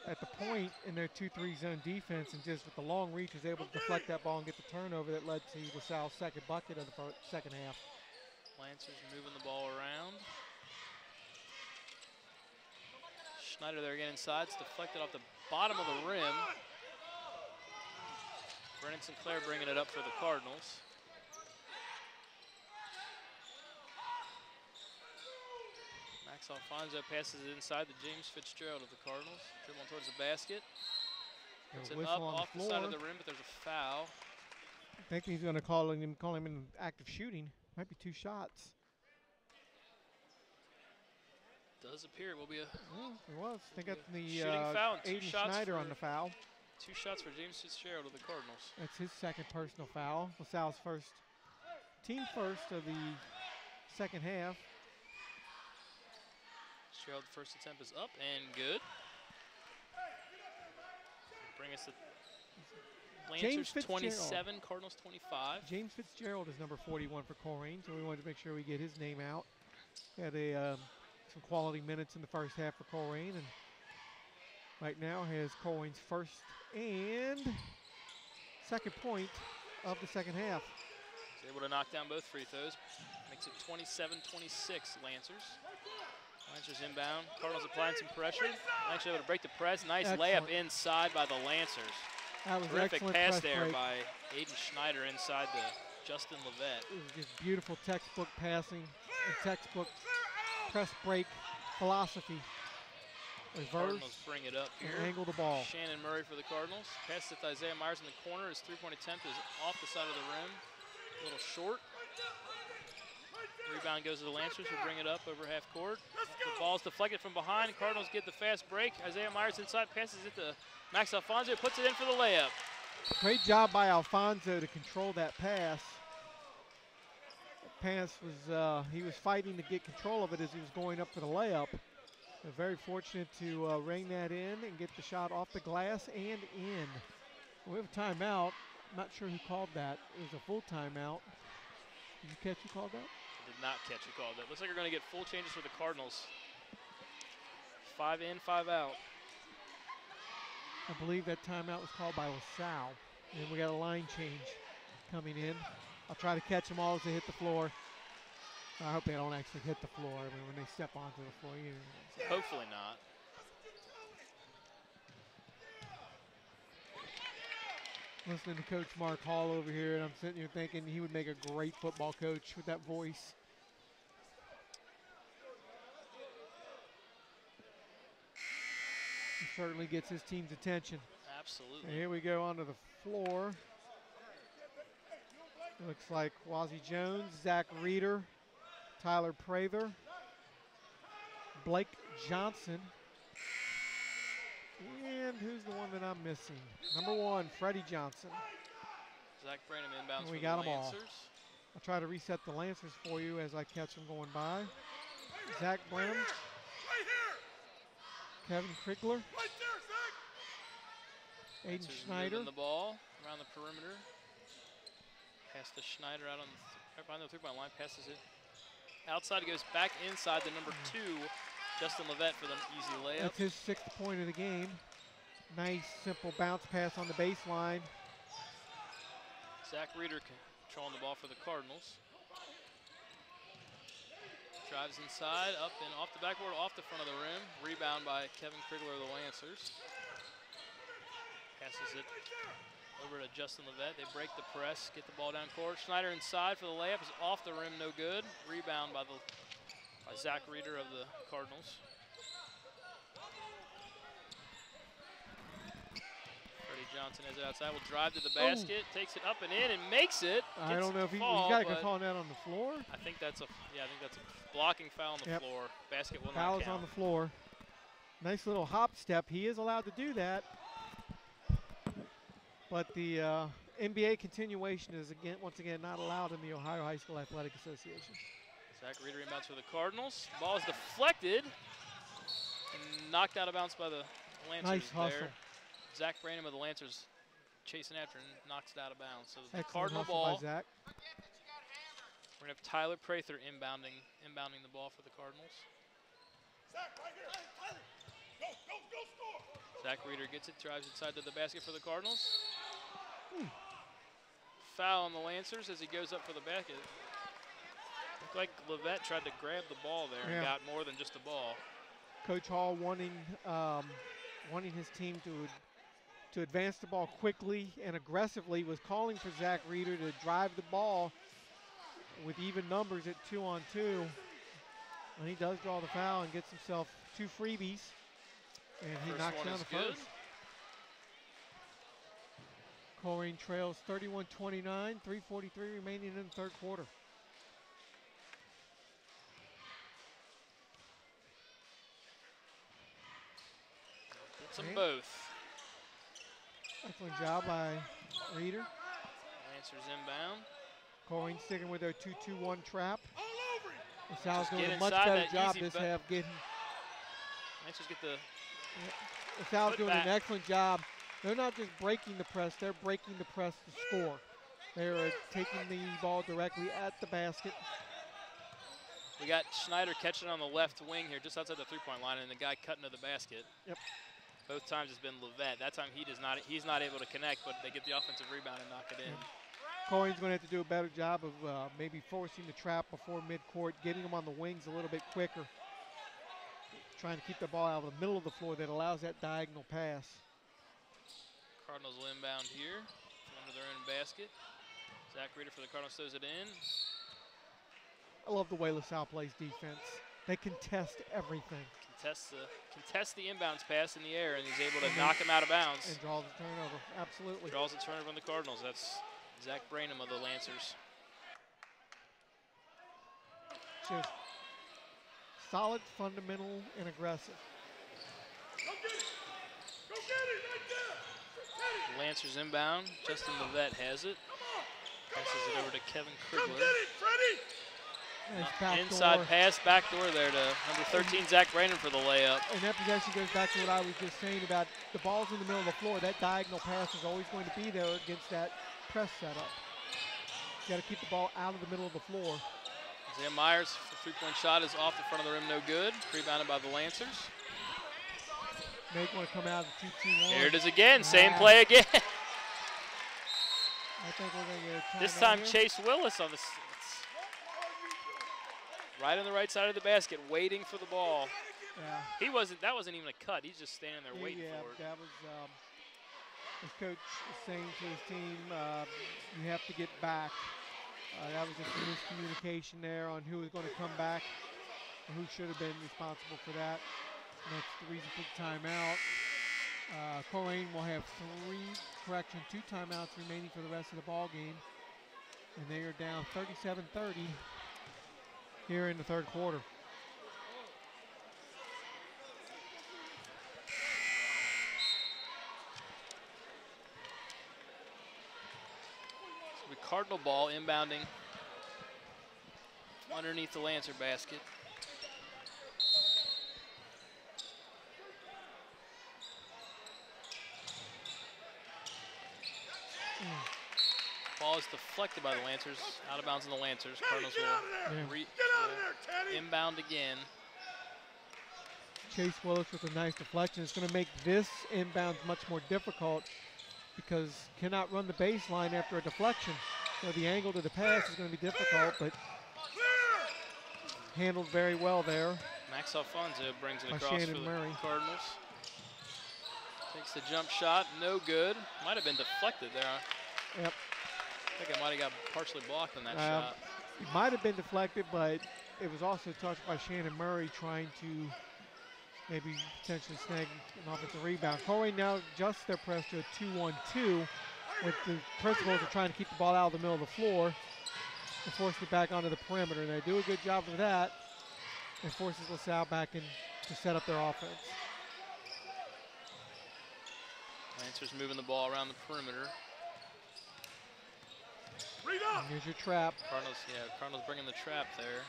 at the point in their 2-3 zone defense, and just with the long reach was able to deflect that ball and get the turnover that led to LaSalle's second bucket of the second half. Lancers moving the ball around. Schneider there again inside. It's deflected off the bottom of the rim. Brennan Sinclair bringing it up for the Cardinals. Max Alfonso passes it inside to James Fitzgerald of the Cardinals. Dribbling towards the basket. Puts it up off the side of the rim, but there's a foul. I think he's going to call him in active shooting. Might be 2 shots. Does appear it will be a it was. I think that's the shooting foul and 2 Aiden shots Schneider on the foul. 2 shots for James Fitzgerald of the Cardinals. That's his second personal foul. LaSalle's team first of the second half. Fitzgerald, first attempt is up and good. Bring us to Lancers 27, Cardinals 25. James Fitzgerald is number 41 for Colerain, so we wanted to make sure we get his name out. Had some quality minutes in the first half for Colerain, and right now has Colerain's first and second point of the second half. He's able to knock down both free throws. Makes it 27-26 Lancers. Lancers inbound. Cardinals applying some pressure. Lancers able to break the press. Nice layup inside by the Lancers. That was terrific pass there break by Aiden Schneider inside to Justin Levette. It was just beautiful textbook passing and textbook press break philosophy. Reverse. Cardinals bring it up here. Angle the ball. Shannon Murray for the Cardinals. Pass it to Isaiah Myers in the corner. His 3-point attempt is off the side of the rim. A little short. Rebound goes to the Lancers, who bring it up over half court. The ball's deflected from behind. Cardinals get the fast break. Isaiah Myers inside, passes it to Max Alfonso, puts it in for the layup. Great job by Alfonso to control that pass. The pass was, he was fighting to get control of it as he was going up for the layup. Very fortunate to ring that in and get the shot off the glass and in. We have a timeout. I'm not sure who called that. It was a full timeout. Did you catch who called that? Did not catch who called that. Looks like we're going to get full changes for the Cardinals. 5 in, 5 out. I believe that timeout was called by LaSalle. And we got a line change coming in. I'll try to catch them all as they hit the floor. I hope they don't actually hit the floor. I mean, when they step onto the floor, you know. Hopefully not. Listening to Coach Mark Hall over here, and I'm sitting here thinking he would make a great football coach with that voice. He certainly gets his team's attention. Absolutely. And here we go onto the floor. It looks like Wazzie Jones, Zach Reeder, Tyler Prather, Blake Johnson, and who's the one that I'm missing? Number 1, Freddie Johnson. Zach Branham inbounds and we for got the them all. Lancers. I'll try to reset the Lancers for you as I catch them going by. Zach Branham, Kevin Krigler, Aiden Lancers Schneider. moving the ball around the perimeter. Pass to Schneider out on the behind the three-point line. Passes it outside. It goes back inside to number 2, Justin Levette, for the easy layup. That's his 6th point of the game. Nice, simple bounce pass on the baseline. Zach Reeder controlling the ball for the Cardinals. Drives inside, up and off the backboard, off the front of the rim. Rebound by Kevin Krigler of the Lancers. Passes it over to Justin Levette. They break the press, get the ball down court. Schneider inside for the layup, is off the rim, no good. Rebound by Zach Reeder of the Cardinals. Freddie Johnson has it outside, will drive to the basket, takes it up and in and makes it. I don't know if he's fall, got to go calling that on the floor. I think that's a blocking foul on the floor. Basket will not Foul is count. on the floor. Nice little hop step. He is allowed to do that. But the NBA continuation is once again not allowed in the Ohio High School Athletic Association. Zach Reeder inbounds for the Cardinals. Ball is deflected and knocked out of bounds by the Lancers. Nice hustle. There. Zach Branham of the Lancers chasing after and knocks it out of bounds. So the Excellent Cardinal hustle ball. by Zach. We're gonna have Tyler Prather inbounding the ball for the Cardinals. Zach, right here. Tyler, go score. Zach Reeder gets it, drives inside to the basket for the Cardinals. Foul on the Lancers as he goes up for the basket. Looked like Levette tried to grab the ball there and got more than just the ball. Coach Hall wanting his team to advance the ball quickly and aggressively, was calling for Zach Reeder to drive the ball with even numbers at 2-on-2. And he does draw the foul and gets himself 2 freebies. And he knocks down the first. Colerain trails 31-29, 3:43 remaining in the third quarter. Gets them both. Excellent job by Reeder. Lancers inbound. Colerain sticking with their 2-2-1 trap. LaSalle's Just doing get a much inside better that job easy this bu- half getting. Lancers get the LaSalle's put doing back. an excellent job. They're not just breaking the press, they're breaking the press to score. They're taking the ball directly at the basket. We got Schneider catching on the left wing here, just outside the three-point line, and the guy cutting to the basket. Yep. Both times it's been Levette. That time he's not able to connect, but they get the offensive rebound and knock it in. Colerain's going to have to do a better job of maybe forcing the trap before midcourt, getting them on the wings a little bit quicker. Trying to keep the ball out of the middle of the floor that allows that diagonal pass. Cardinals will inbound here under their own basket. Zach Reeder for the Cardinals throws it in. I love the way LaSalle plays defense. They contest everything. Contest the inbounds pass in the air, and he's able to knock him out of bounds. And draws the turnover, absolutely. Draws the turnover on the Cardinals. That's Zach Branham of the Lancers. Just solid, fundamental, and aggressive. Go get it right there. Lancers inbound. Justin Levette has it. Passes it over to Kevin Come Krigler. get it, Freddie. Nice backdoor. Inside pass, backdoor there to number 13, Zach Branham for the layup. And that possession goes back to what I was just saying about the ball's in the middle of the floor. That diagonal pass is always going to be there against that press setup. Got to keep the ball out of the middle of the floor. Isaiah Myers, the three-point shot is off the front of the rim, no good. Rebounded by the Lancers. May want to come out of the 2-2-1. Here it is again, same play again. I think we're going to get a timeout. This time here. Chase Willis on the right on the right side of the basket, waiting for the ball. Yeah. That wasn't even a cut. He's just standing there waiting for it. Yeah, that was his coach is saying to his team, you have to get back. That was just a miscommunication there on who was going to come back and who should have been responsible for that. And that's the reason for the timeout. Colerain will have two timeouts remaining for the rest of the ball game. And they are down 37-30 here in the third quarter. So the Cardinal ball inbounding underneath the Lancer basket. Ball is deflected by the Lancers, out of bounds on the Lancers. Cardinals will inbound again. Chase Willis with a nice deflection. It's going to make this inbound much more difficult because cannot run the baseline after a deflection. So the angle to the pass is going to be difficult, but handled very well there. Max Alfonso brings it by across Shannon for the Murray. Cardinals. Takes the jump shot, no good. Might have been deflected there. Yep. I think I might have got partially blocked on that shot. It might have been deflected, but it was also touched by Shannon Murray trying to maybe potentially snag an offensive rebound. Colerain now adjusts their press to a 2-1-2 with the principals are trying to keep the ball out of the middle of the floor and force it back onto the perimeter. And they do a good job of that and forces LaSalle back in to set up their offense. Lancers moving the ball around the perimeter. And here's your trap. Cardinals bringing the trap there.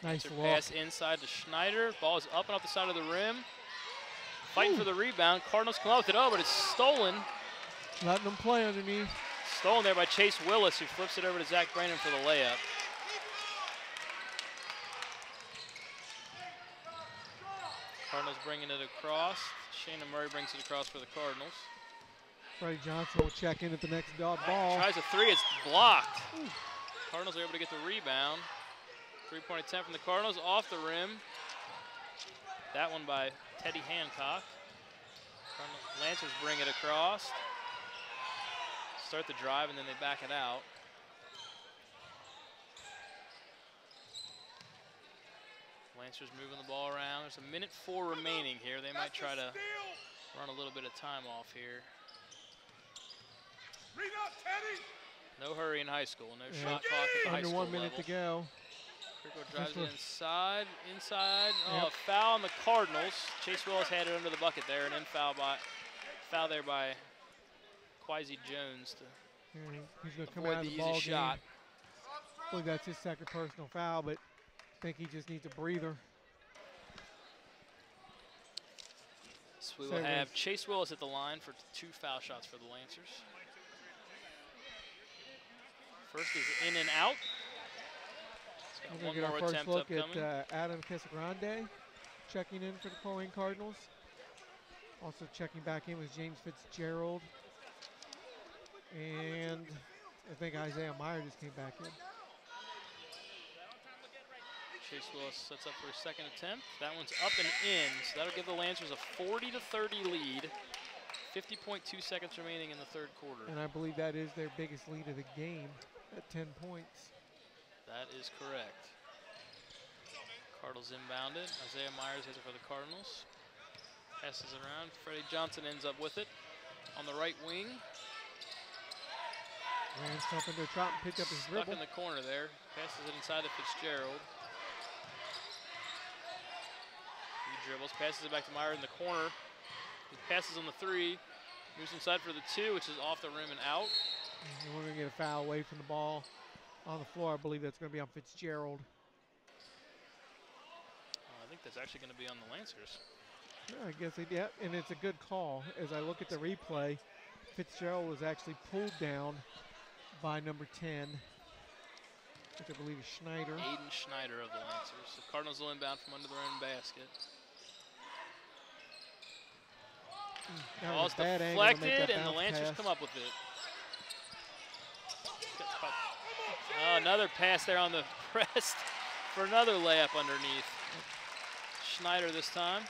Nice Lancer look. pass inside to Schneider. Ball is up and off the side of the rim. Fighting for the rebound. Cardinals come out with it. Oh, but it's stolen. Letting them play underneath. Stolen there by Chase Willis, who flips it over to Zach Brandon for the layup. Cardinals bringing it across. Shannon Murray brings it across for the Cardinals. Freddie Johnson will check in at the next dot ball. Tries a three, it's blocked. Cardinals are able to get the rebound. Three-point attempt from the Cardinals off the rim. That one by Teddy Hancock. Lancers bring it across. Start the drive and then they back it out. Lancers moving the ball around. There's a minute 4 remaining here. They might try to run a little bit of time off here. No hurry in high school. No shot clock at the high school Under 1 minute level. to go. Crico drives it inside. Oh, foul on the Cardinals. Chase Willis had it under the bucket there, and then foul there by Quasi Jones to he's going to come avoid out of the the easy ball game. shot. I believe that's his second personal foul, but I think he just needs a breather. So we will have Chase Willis at the line for 2 foul shots for the Lancers. First is in and out. We're going to get our first look at Adam Casagrande checking in for the Colerain Cardinals. Also checking back in was James Fitzgerald. And I think Isaiah Meyer just came back in. Chase Willis sets up for his second attempt. That one's up and in, so that'll give the Lancers a 40-30 lead. 50.2 seconds remaining in the third quarter. And I believe that is their biggest lead of the game at 10 points. That is correct. Cardinals inbounded. Isaiah Myers has it for the Cardinals. Passes it around. Freddie Johnson ends up with it on the right wing. Ran stuff into a trap and picked up his dribble. Stuck in the corner there. Passes it inside to Fitzgerald. He dribbles, passes it back to Meyer in the corner. He passes on the 3. Moves inside for the 2, which is off the rim and out. And we're going to get a foul away from the ball on the floor. I believe that's going to be on Fitzgerald. I think that's actually going to be on the Lancers. Yeah, I guess and it's a good call. As I look at the replay, Fitzgerald was actually pulled down by number 10, which I believe is Schneider. Aiden Schneider of the Lancers. The Cardinals will inbound from under their own basket. Ball's deflected, and the Lancers come up with it. Another pass there on the press for another layup underneath. Schneider this time.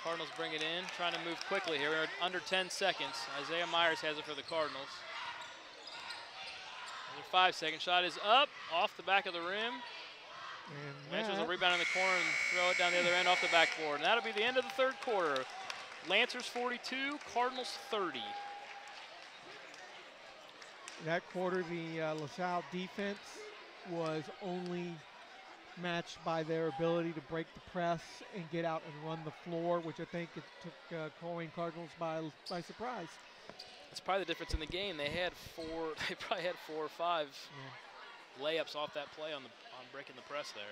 Cardinals bring it in, trying to move quickly here. We're under 10 seconds. Isaiah Myers has it for the Cardinals. Another 5-second shot is up, off the back of the rim. And Lancers will rebound in the corner and throw it down the other end off the backboard. And that'll be the end of the third quarter. Lancers 42, Cardinals 30. That quarter, the LaSalle defense was only matched by their ability to break the press and get out and run the floor, which I think it took Colerain Cardinals by surprise. That's probably the difference in the game. They had they probably had 4 or 5 layups off that play on breaking the press there.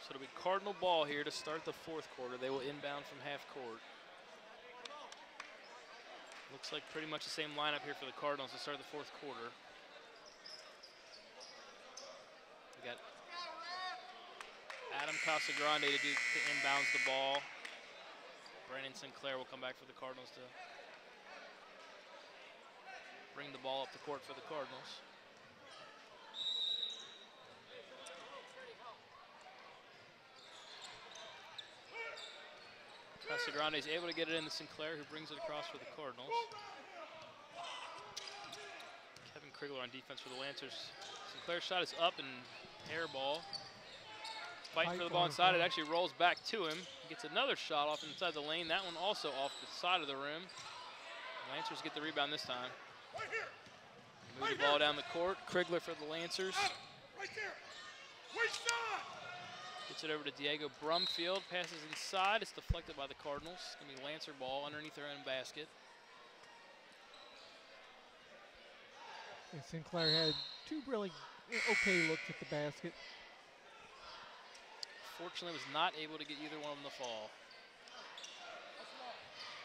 So it'll be Cardinal ball here to start the fourth quarter. They will inbound from half court. Looks like pretty much the same lineup here for the Cardinals to start the fourth quarter. We got Adam Casagrande to inbounds the ball. Brandon Sinclair will come back for the Cardinals to bring the ball up the court for the Cardinals. Casagrande is able to get it into Sinclair, who brings it across for the Cardinals. Kevin Krigler on defense for the Lancers. Sinclair's shot is up and air ball. Fighting for the ball inside. It actually rolls back to him. Gets another shot off inside the lane. That one also off the side of the rim. The Lancers get the rebound this time. Move the ball down the court. Krigler for the Lancers. Right there. Which side? Gets it over to Diego Brumfield. Passes inside. It's deflected by the Cardinals. It's going to be Lancer ball underneath their own basket. And Sinclair had 2 really okay looks at the basket. Fortunately, was not able to get either one of them to fall.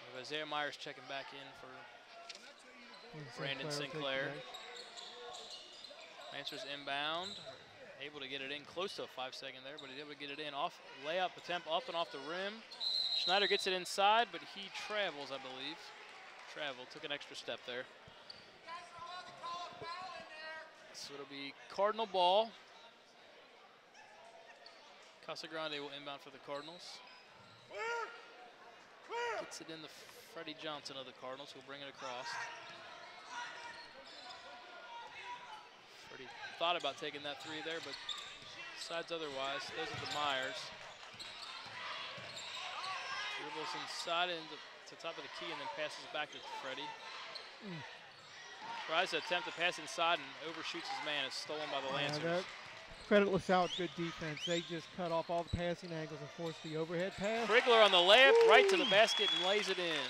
We have Isaiah Myers checking back in for Brandon Sinclair. Lancers inbound. Able to get it in close to a 5-second there, but he's able to get it in off layup attempt up and off the rim. Schneider gets it inside, but he travels, I believe. Took an extra step there. So it'll be Cardinal ball. Casagrande will inbound for the Cardinals. Gets it in the Freddie Johnson of the Cardinals, who'll bring it across. Freddie thought about taking that 3 there, but decides otherwise. Those are the Myers. Dribbles inside into the top of the key and then passes back to Freddie. Tries to attempt to pass inside and overshoots his man. It's stolen by the Lancers. Credit LaSalle, good defense. They just cut off all the passing angles and forced the overhead pass. Krigler on the layup, right to the basket and lays it in.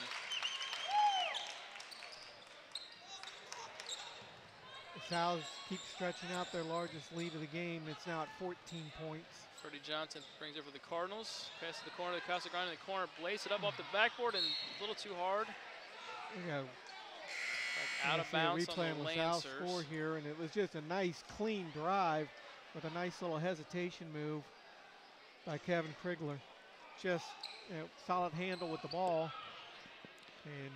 LaSalle keeps stretching out their largest lead of the game. It's now at 14 points. Freddie Johnson brings it for the Cardinals. Passes the corner to Casagrande in the corner. Blaze it up off the backboard and a little too hard. Yeah. Like out of bounds on the LaSalle Lancers. Score here, and it was just a nice, clean drive with a nice little hesitation move by Kevin Krigler. Just solid handle with the ball. And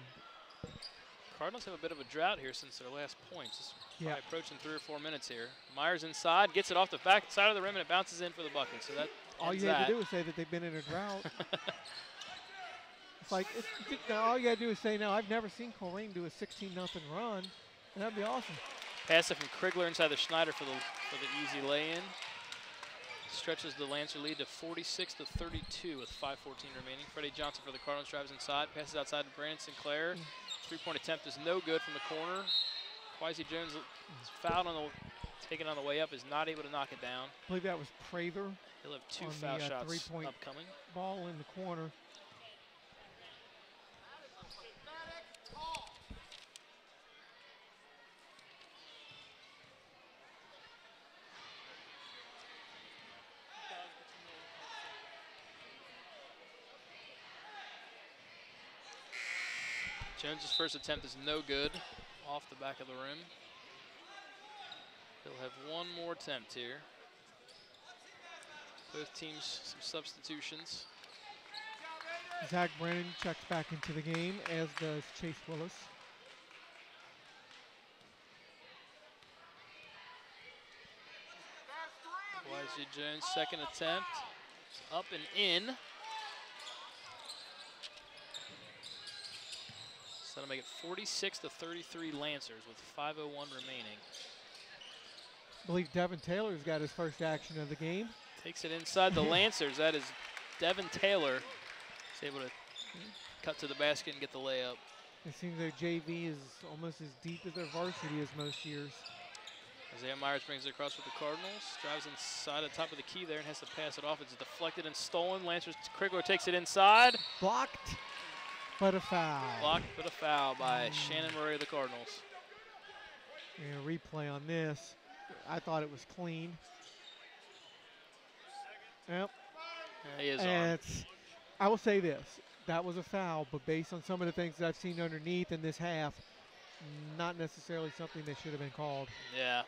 Cardinals have a bit of a drought here since their last points. It's probably approaching 3 or 4 minutes here. Myers inside, gets it off the back side of the rim, and it bounces in for the bucket. So that all you had to do was say that they've been in a drought. It's like, all you got to do is say, no, I've never seen Colerain do a 16-0 run, and that'd be awesome. Pass it from Krigler inside the Schneider for the easy lay-in. Stretches the Lancer lead to 46-32 with 5:14 remaining. Freddie Johnson for the Cardinals drives inside, passes outside to Brandon Sinclair. 3-point attempt is no good from the corner. Quasi Jones is fouled on the taken on the way up, is not able to knock it down. I believe that was Prather. He'll have 2 on foul the, shots three-point upcoming. Ball in the corner. Jones's first attempt is no good, off the back of the rim. He'll have one more attempt here. Both teams some substitutions. Zach Brennan checks back into the game, as does Chase Willis. YG Jones, second attempt. It's up and in. So that'll make it 46-33 Lancers with 5:01 remaining. I believe Devin Taylor's got his first action of the game. Takes it inside the Lancers. That is Devin Taylor. He's able to cut to the basket and get the layup. It seems their JV is almost as deep as their varsity is most years. Isaiah Myers brings it across with the Cardinals. Drives inside the top of the key there and has to pass it off. It's deflected and stolen. Lancers Krigler takes it inside. Blocked, but a foul. Blocked, but a foul by Shannon Murray of the Cardinals. And a replay on this. I thought it was clean. Yep. Yeah, he is and on. I will say this. That was a foul, but based on some of the things that I've seen underneath in this half, not necessarily something that should have been called. Yeah.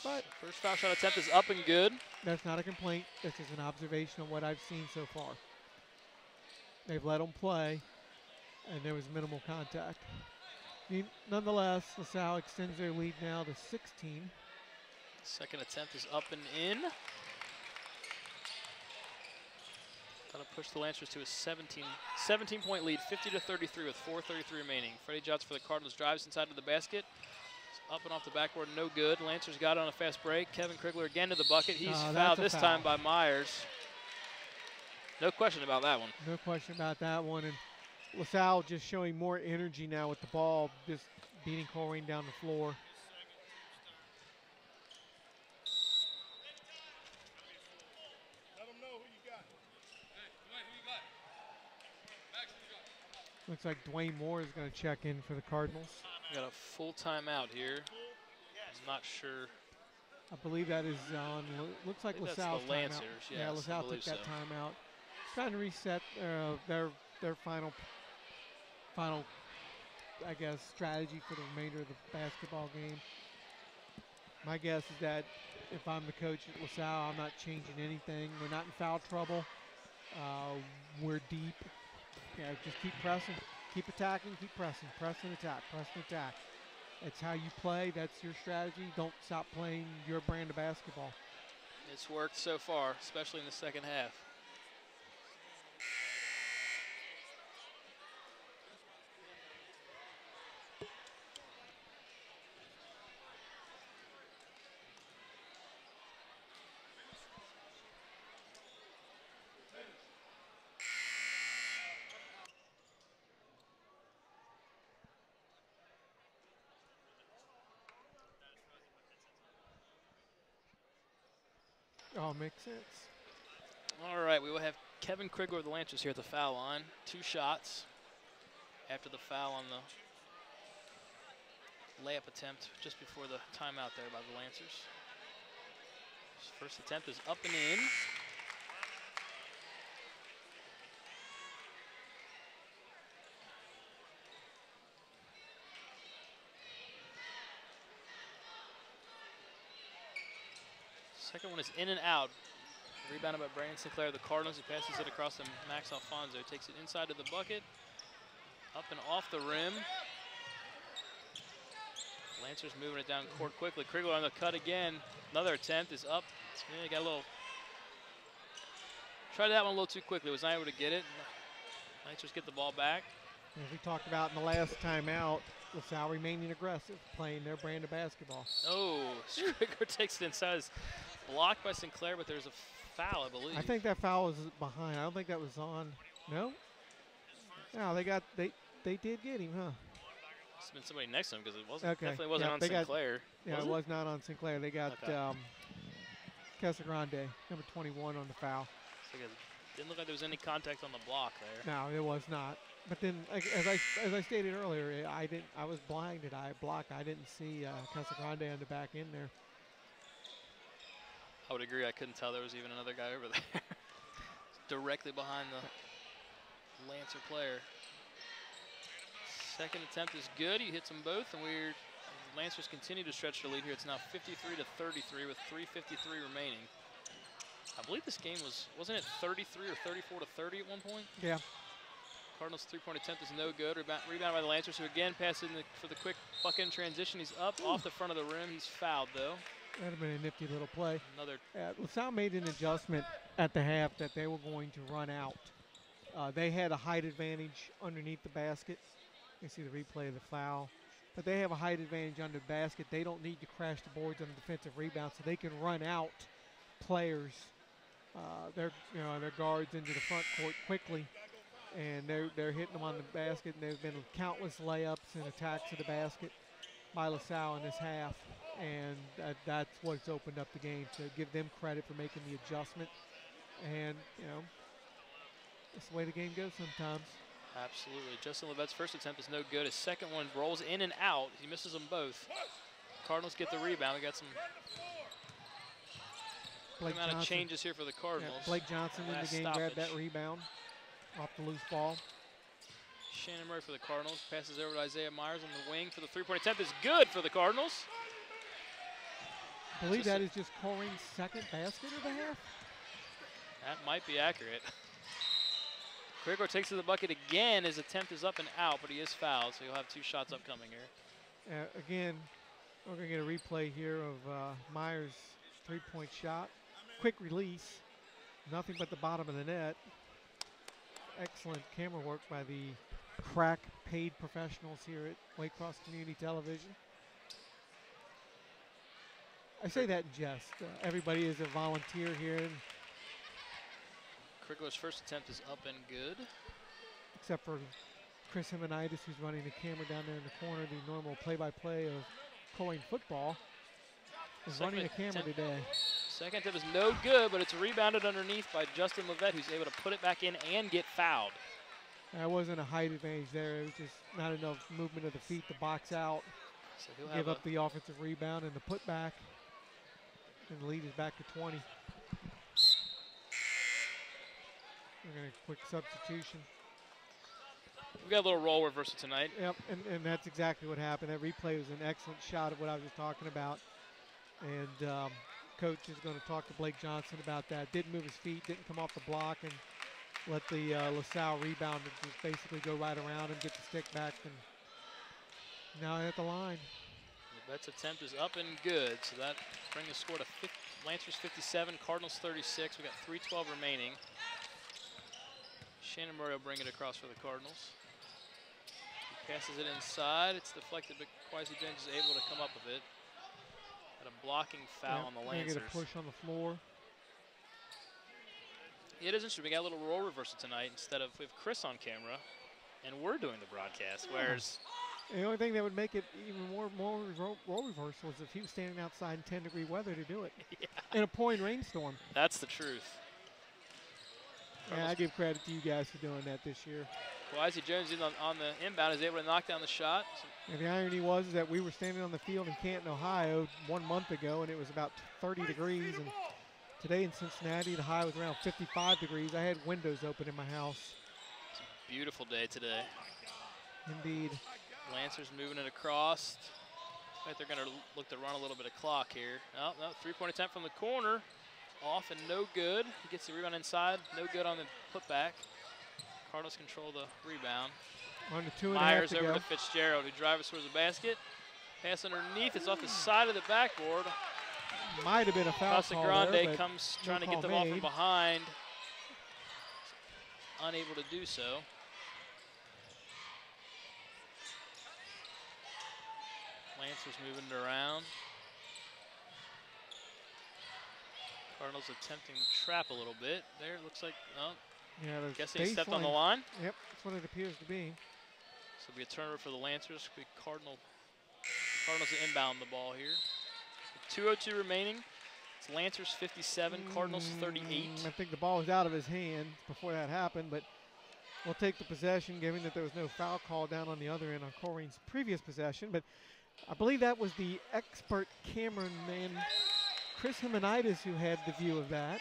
But first foul shot attempt is up and good. That's not a complaint. That's just an observation on what I've seen so far. They've let them play, and there was minimal contact. Nonetheless, LaSalle extends their lead now to 16. Second attempt is up and in. That'll push the Lancers to a 17-point lead, 50-33 with 4:33 remaining. Freddie Jotz for the Cardinals drives inside of the basket. It's up and off the backboard, no good. Lancers got it on a fast break. Kevin Krigler again to the bucket. He's fouled this time by Myers. No question about that one. No question about that one. And LaSalle just showing more energy now with the ball, just beating Colerain down the floor. Looks like Dwayne Moore is going to check in for the Cardinals. We got a full timeout here. I'm not sure. I believe that is on. Looks like LaSalle's the Lancers. Timeout. Yeah, LaSalle took that timeout. Trying to reset their final, I guess, strategy for the remainder of the basketball game. My guess is that if I'm the coach at LaSalle, I'm not changing anything. We're not in foul trouble. We're deep. Yeah, just keep pressing, keep attacking, keep pressing, press and attack, press and attack. That's how you play. That's your strategy. Don't stop playing your brand of basketball. It's worked so far, especially in the second half. Oh, makes sense. All right, we will have Kevin Krigler of the Lancers here at the foul line. 2 shots after the foul on the layup attempt just before the timeout there by the Lancers. His first attempt is up and in. Second one is in and out. Rebounded by Brandon Sinclair of the Cardinals. He passes it across to Max Alfonso. Takes it inside to the bucket. Up and off the rim. Lancers moving it down court quickly. Krigler on the cut again. Another attempt is up. Yeah, got a little. Tried that one a little too quickly. Was not able to get it. Lancers get the ball back. As we talked about in the last timeout, LaSalle remaining aggressive, playing their brand of basketball. Oh, Krigler takes it inside. It's blocked by Sinclair, but there's a foul, I believe. I think that foul was behind. I don't think that was on. No? No, they did get him, huh? It's been somebody next to him because it wasn't Okay. definitely wasn't on Sinclair. Yeah, it was not on Sinclair. They got Okay. Casagrande, number 21, on the foul. So it didn't look like there was any contact on the block there. No, it was not. But then, as I stated earlier, I was blinded. I blocked. I didn't see Casagrande on the back end there. I would agree. I couldn't tell there was even another guy over there. Directly behind the Lancer player. Second attempt is good. He hits them both, and Lancers continue to stretch the lead here. It's now 53-33 with 3:53 remaining. I believe this game wasn't it 33 or 34-30 at one point? Yeah. Cardinals' three-point attempt is no good. Rebound by the Lancers, who again passes for the quick bucket in transition. He's up off the front of the rim. He's fouled though. That'd have been a nifty little play. Another. LaSalle made an adjustment at the half that they were going to run out. They had a height advantage underneath the basket. You see the replay of the foul. But they have a height advantage under the basket. They don't need to crash the boards on the defensive rebound, so they can run out players, their guards into the front court quickly, and they're hitting them on the basket. And there's been countless layups and attacks to the basket by LaSalle in this half, and that's what's opened up the game. To give them credit for making the adjustment, and that's the way the game goes sometimes. Absolutely. Justin Levette's first attempt is no good. His second one rolls in and out. He misses them both. Cardinals get the rebound. We got some amount of changes here for the Cardinals. Yeah, Blake Johnson in the game grabbed that rebound off the loose ball. Shannon Murray for the Cardinals. Passes over to Isaiah Myers on the wing for the three-point attempt. Is good for the Cardinals. I believe that is just Colerain's second basket of the half. That might be accurate. Krigor takes to the bucket again. His attempt is up and out, but he is fouled, so he'll have two shots upcoming here. Again, we're going to get a replay here of Myers' three-point shot. Quick release. Nothing but the bottom of the net. Excellent camera work by the crack paid professionals here at Waycross Community Television. I say that in jest. Everybody is a volunteer here. Krigler's first attempt is up and good. Except for Chris Himonitis, who's running the camera down there in the corner. The normal play-by-play of Colerain football is running the camera today. Second attempt is no good, but it's rebounded underneath by Justin Levette, who's able to put it back in and get fouled. There wasn't a height advantage there. It was just not enough movement of the feet to box out, so he'll give up the offensive rebound and the putback. And the lead is back to 20. We're going to quick substitution. We got a little roll reversal tonight. Yep, and that's exactly what happened. That replay was an excellent shot of what I was just talking about. And coach is going to talk to Blake Johnson about that. Didn't move his feet, didn't come off the block, and let the LaSalle rebounder just basically go right around him, get the stick back, and now at the line. Levette's attempt is up and good, so that brings the score to Lancers 57, Cardinals 36. We got 3:12 remaining. Shannon Murray will bring it across for the Cardinals. He passes it inside. It's deflected, but Kwesi Jones is able to come up with it. Got a blocking foul on the Lancers. Get a push on the floor. It is interesting. We got a little role reversal tonight instead of with Chris on camera, and we're doing the broadcast. Whereas the only thing that would make it even more role reversal is if he was standing outside in 10-degree weather to do it in a pouring rainstorm. That's the truth. Yeah, I give credit to you guys for doing that this year. Kwesi Jones on the inbound is able to knock down the shot. And the irony was that we were standing on the field in Canton, Ohio 1 month ago, and it was about 30 degrees. And today in Cincinnati, the high was around 55 degrees. I had windows open in my house. It's a beautiful day today. Indeed. Lancers moving it across. I think they're going to look to run a little bit of clock here. No, three-point attempt from the corner. Off and no good. He gets the rebound inside. No good on the putback. Cardinals control the rebound. On to 2.5 to go. Myers over to Fitzgerald, who drives towards the basket. Pass underneath. It's off the side of the backboard. Might have been a foul call there, Casagrande comes trying to get them off from behind. Unable to do so. Lancers moving it around. Cardinals attempting to trap a little bit. There, it looks like, oh, yeah, guessing he stepped on the line. Yep, that's what it appears to be. So it'll be a turnover for the Lancers. Be Cardinals to inbound the ball here. 2:02 remaining. It's Lancers 57, Cardinals 38. I think the ball was out of his hand before that happened, but we'll take the possession, given that there was no foul call down on the other end on Colerain's previous possession. But I believe that was the expert cameraman, Chris Himonitis, who had the view of that.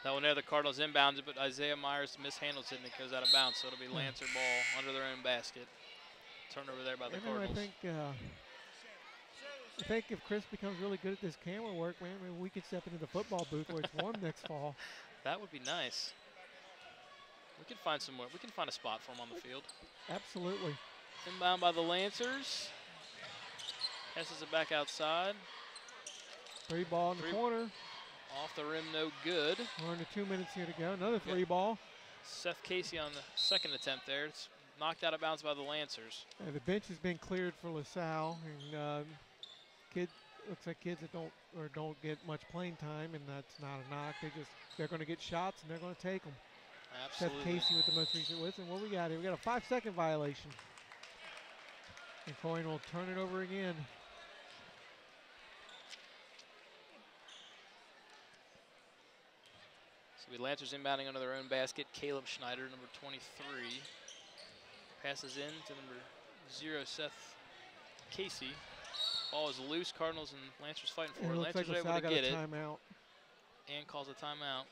That one there, the Cardinals inbounds it, but Isaiah Myers mishandles it and it goes out of bounds. So it'll be Lancer ball under their own basket. Turnover there by the Cardinals. I think if Chris becomes really good at this camera work, man, maybe we could step into the football booth where it's warm next fall. That would be nice. We can find somewhere. We can find a spot for him on the field. Absolutely. Inbound by the Lancers. Passes it back outside. Three ball in the corner. Off the rim, no good. We're under 2 minutes here to go. Another three ball. Seth Casey on the second attempt there. It's knocked out of bounds by the Lancers. The bench has been cleared for LaSalle, and looks like kids that don't get much playing time, and that's not a knock. They're going to get shots and they're going to take them. Absolutely. Seth Casey with the most recent whistle. What we got here? We got a 5-second violation. And Colerain will turn it over again. So the Lancers inbounding under their own basket. Caleb Schneider, number 23. Passes in to number 0, Seth Casey. Ball is loose. Cardinals and Lancers fighting for it. Lancers like are able to get it. Timeout. And calls a timeout.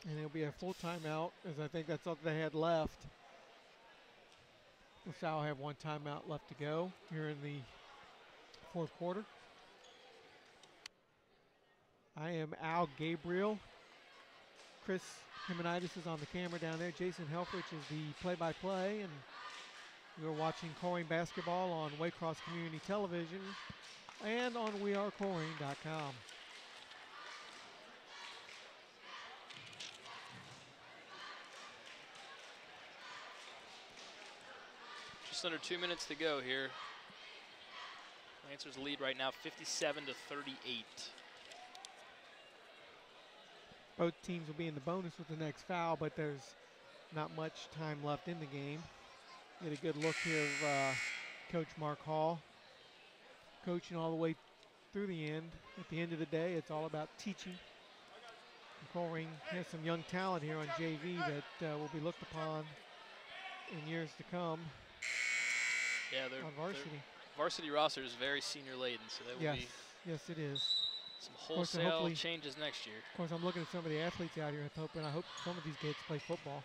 And it'll be a full timeout, as I think that's all they had left. LaSalle have one timeout left to go here in the fourth quarter. I am Al Gabriel. Chris Himonitis is on the camera down there. Jason Helfrich is the play-by-play, and you're watching Colerain basketball on Waycross Community Television and on wearecolerain.com. Just under 2 minutes to go here. Lancers lead right now 57-38. Both teams will be in the bonus with the next foul, but there's not much time left in the game. Get a good look here of Coach Mark Hall, coaching all the way through the end. At the end of the day, it's all about teaching. Colerain has some young talent here on JV that will be looked upon in years to come. Yeah, on varsity. Varsity roster is very senior laden, so that will be yes, it is. Some wholesale changes next year. Of course, I'm looking at some of the athletes out here, and I hope some of these kids play football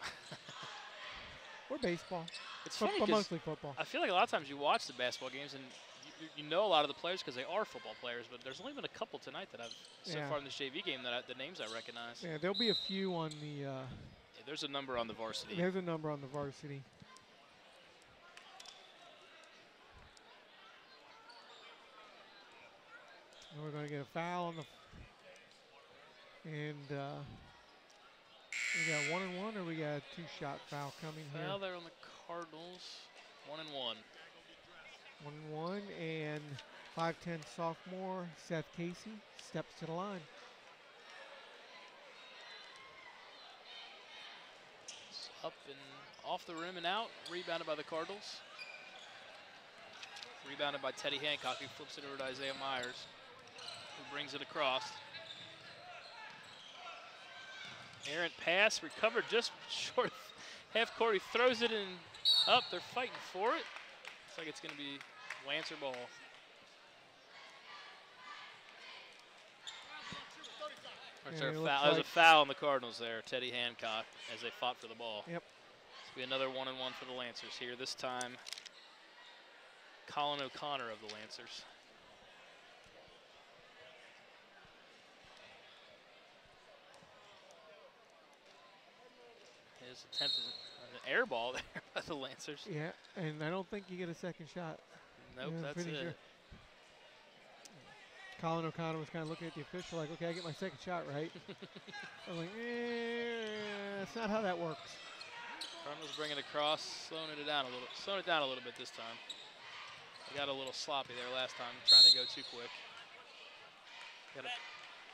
or baseball. It's funny, but mostly football. I feel like a lot of times you watch the basketball games and you know a lot of the players because they are football players, but there's only been a couple tonight that I've so far in this JV game that the names I recognize. Yeah, there'll be a few on the. There's a number on the varsity. There's a number on the varsity. And we're going to get a foul on the. And we got 1 and 1, or we got a 2-shot foul coming here. Foul there on the Cardinals. 1 and 1. 1 and 1, and 5'10" sophomore Seth Casey steps to the line. It's up and off the rim and out. Rebounded by the Cardinals. Rebounded by Teddy Hancock, who flips it over to Isaiah Myers, who brings it across. Errant pass, recovered just short half court. He throws it in up. They're fighting for it. Looks like it's going to be Lancer ball. There's a foul on the Cardinals there, Teddy Hancock, as they fought for the ball. Yep. This will be another 1 and 1 for the Lancers here. This time, Colin O'Connor of the Lancers. His attempt is an air ball there by the Lancers. Yeah, and I don't think you get a second shot. Nope, that's it. Sure. Colin O'Connor was kind of looking at the official like, okay, I get my second shot, right? I'm like, that's not how that works. Cardinals bring it across, slowing it down a little bit this time. They got a little sloppy there last time, trying to go too quick. Got a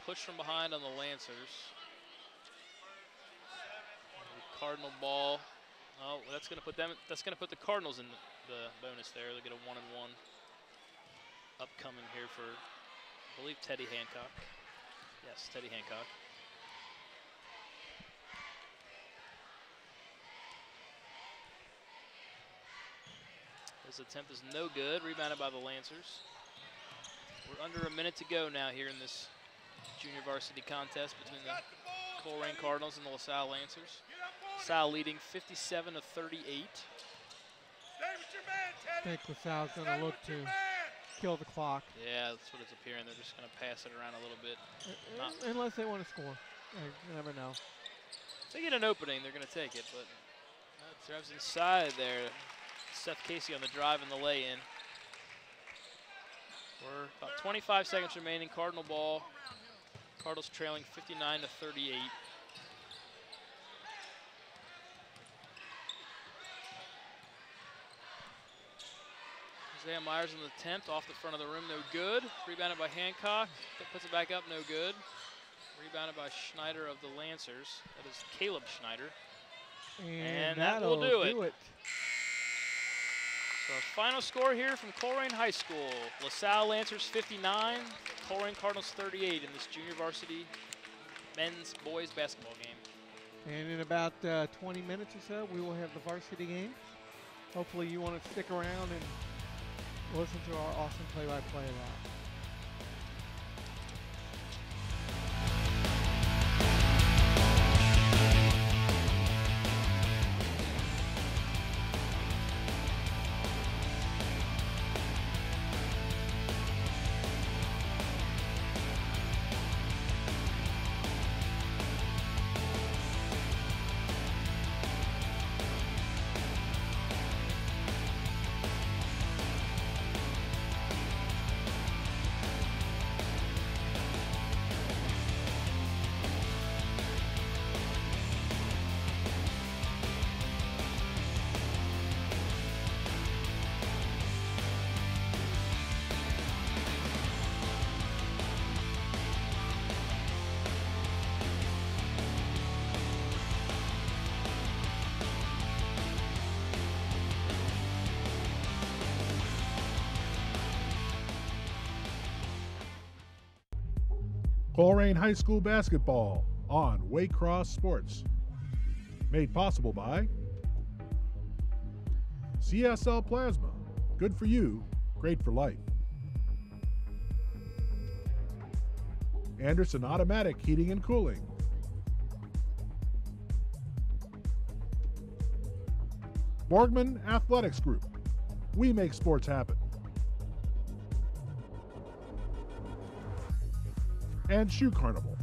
push from behind on the Lancers. Cardinal ball. Oh, that's going to put them. That's going to put the Cardinals in the bonus there. They'll get a 1-and-1 upcoming here for, I believe, Teddy Hancock. Yes, Teddy Hancock. This attempt is no good. Rebounded by the Lancers. We're under a minute to go now here in this junior varsity contest between the Colerain Cardinals and the LaSalle Lancers. LaSalle leading 57-38. I think LaSalle's going to look to kill the clock. Yeah, that's what it's appearing. They're just going to pass it around a little bit. Unless they want to score. You never know. If they get an opening, they're going to take it, but drives inside there. Seth Casey on the drive and the lay-in. We're about 25 seconds remaining. Cardinal ball. Cardinals trailing 59-38. Isaiah Myers on the attempt, off the front of the rim, no good. Rebounded by Hancock, that puts it back up, no good. Rebounded by Schneider of the Lancers. That is Caleb Schneider. And that will do it. So final score here from Colerain High School. LaSalle Lancers 59, Colerain Cardinals 38 in this junior varsity men's boys basketball game. And in about 20 minutes or so, we will have the varsity game. Hopefully you want to stick around and listen to our awesome play-by-play live. Colerain High School basketball on Waycross Sports. Made possible by CSL Plasma. Good for you, great for life. Anderson Automatic Heating and Cooling. Borgman Athletics Group. We make sports happen. And Shoe Carnival.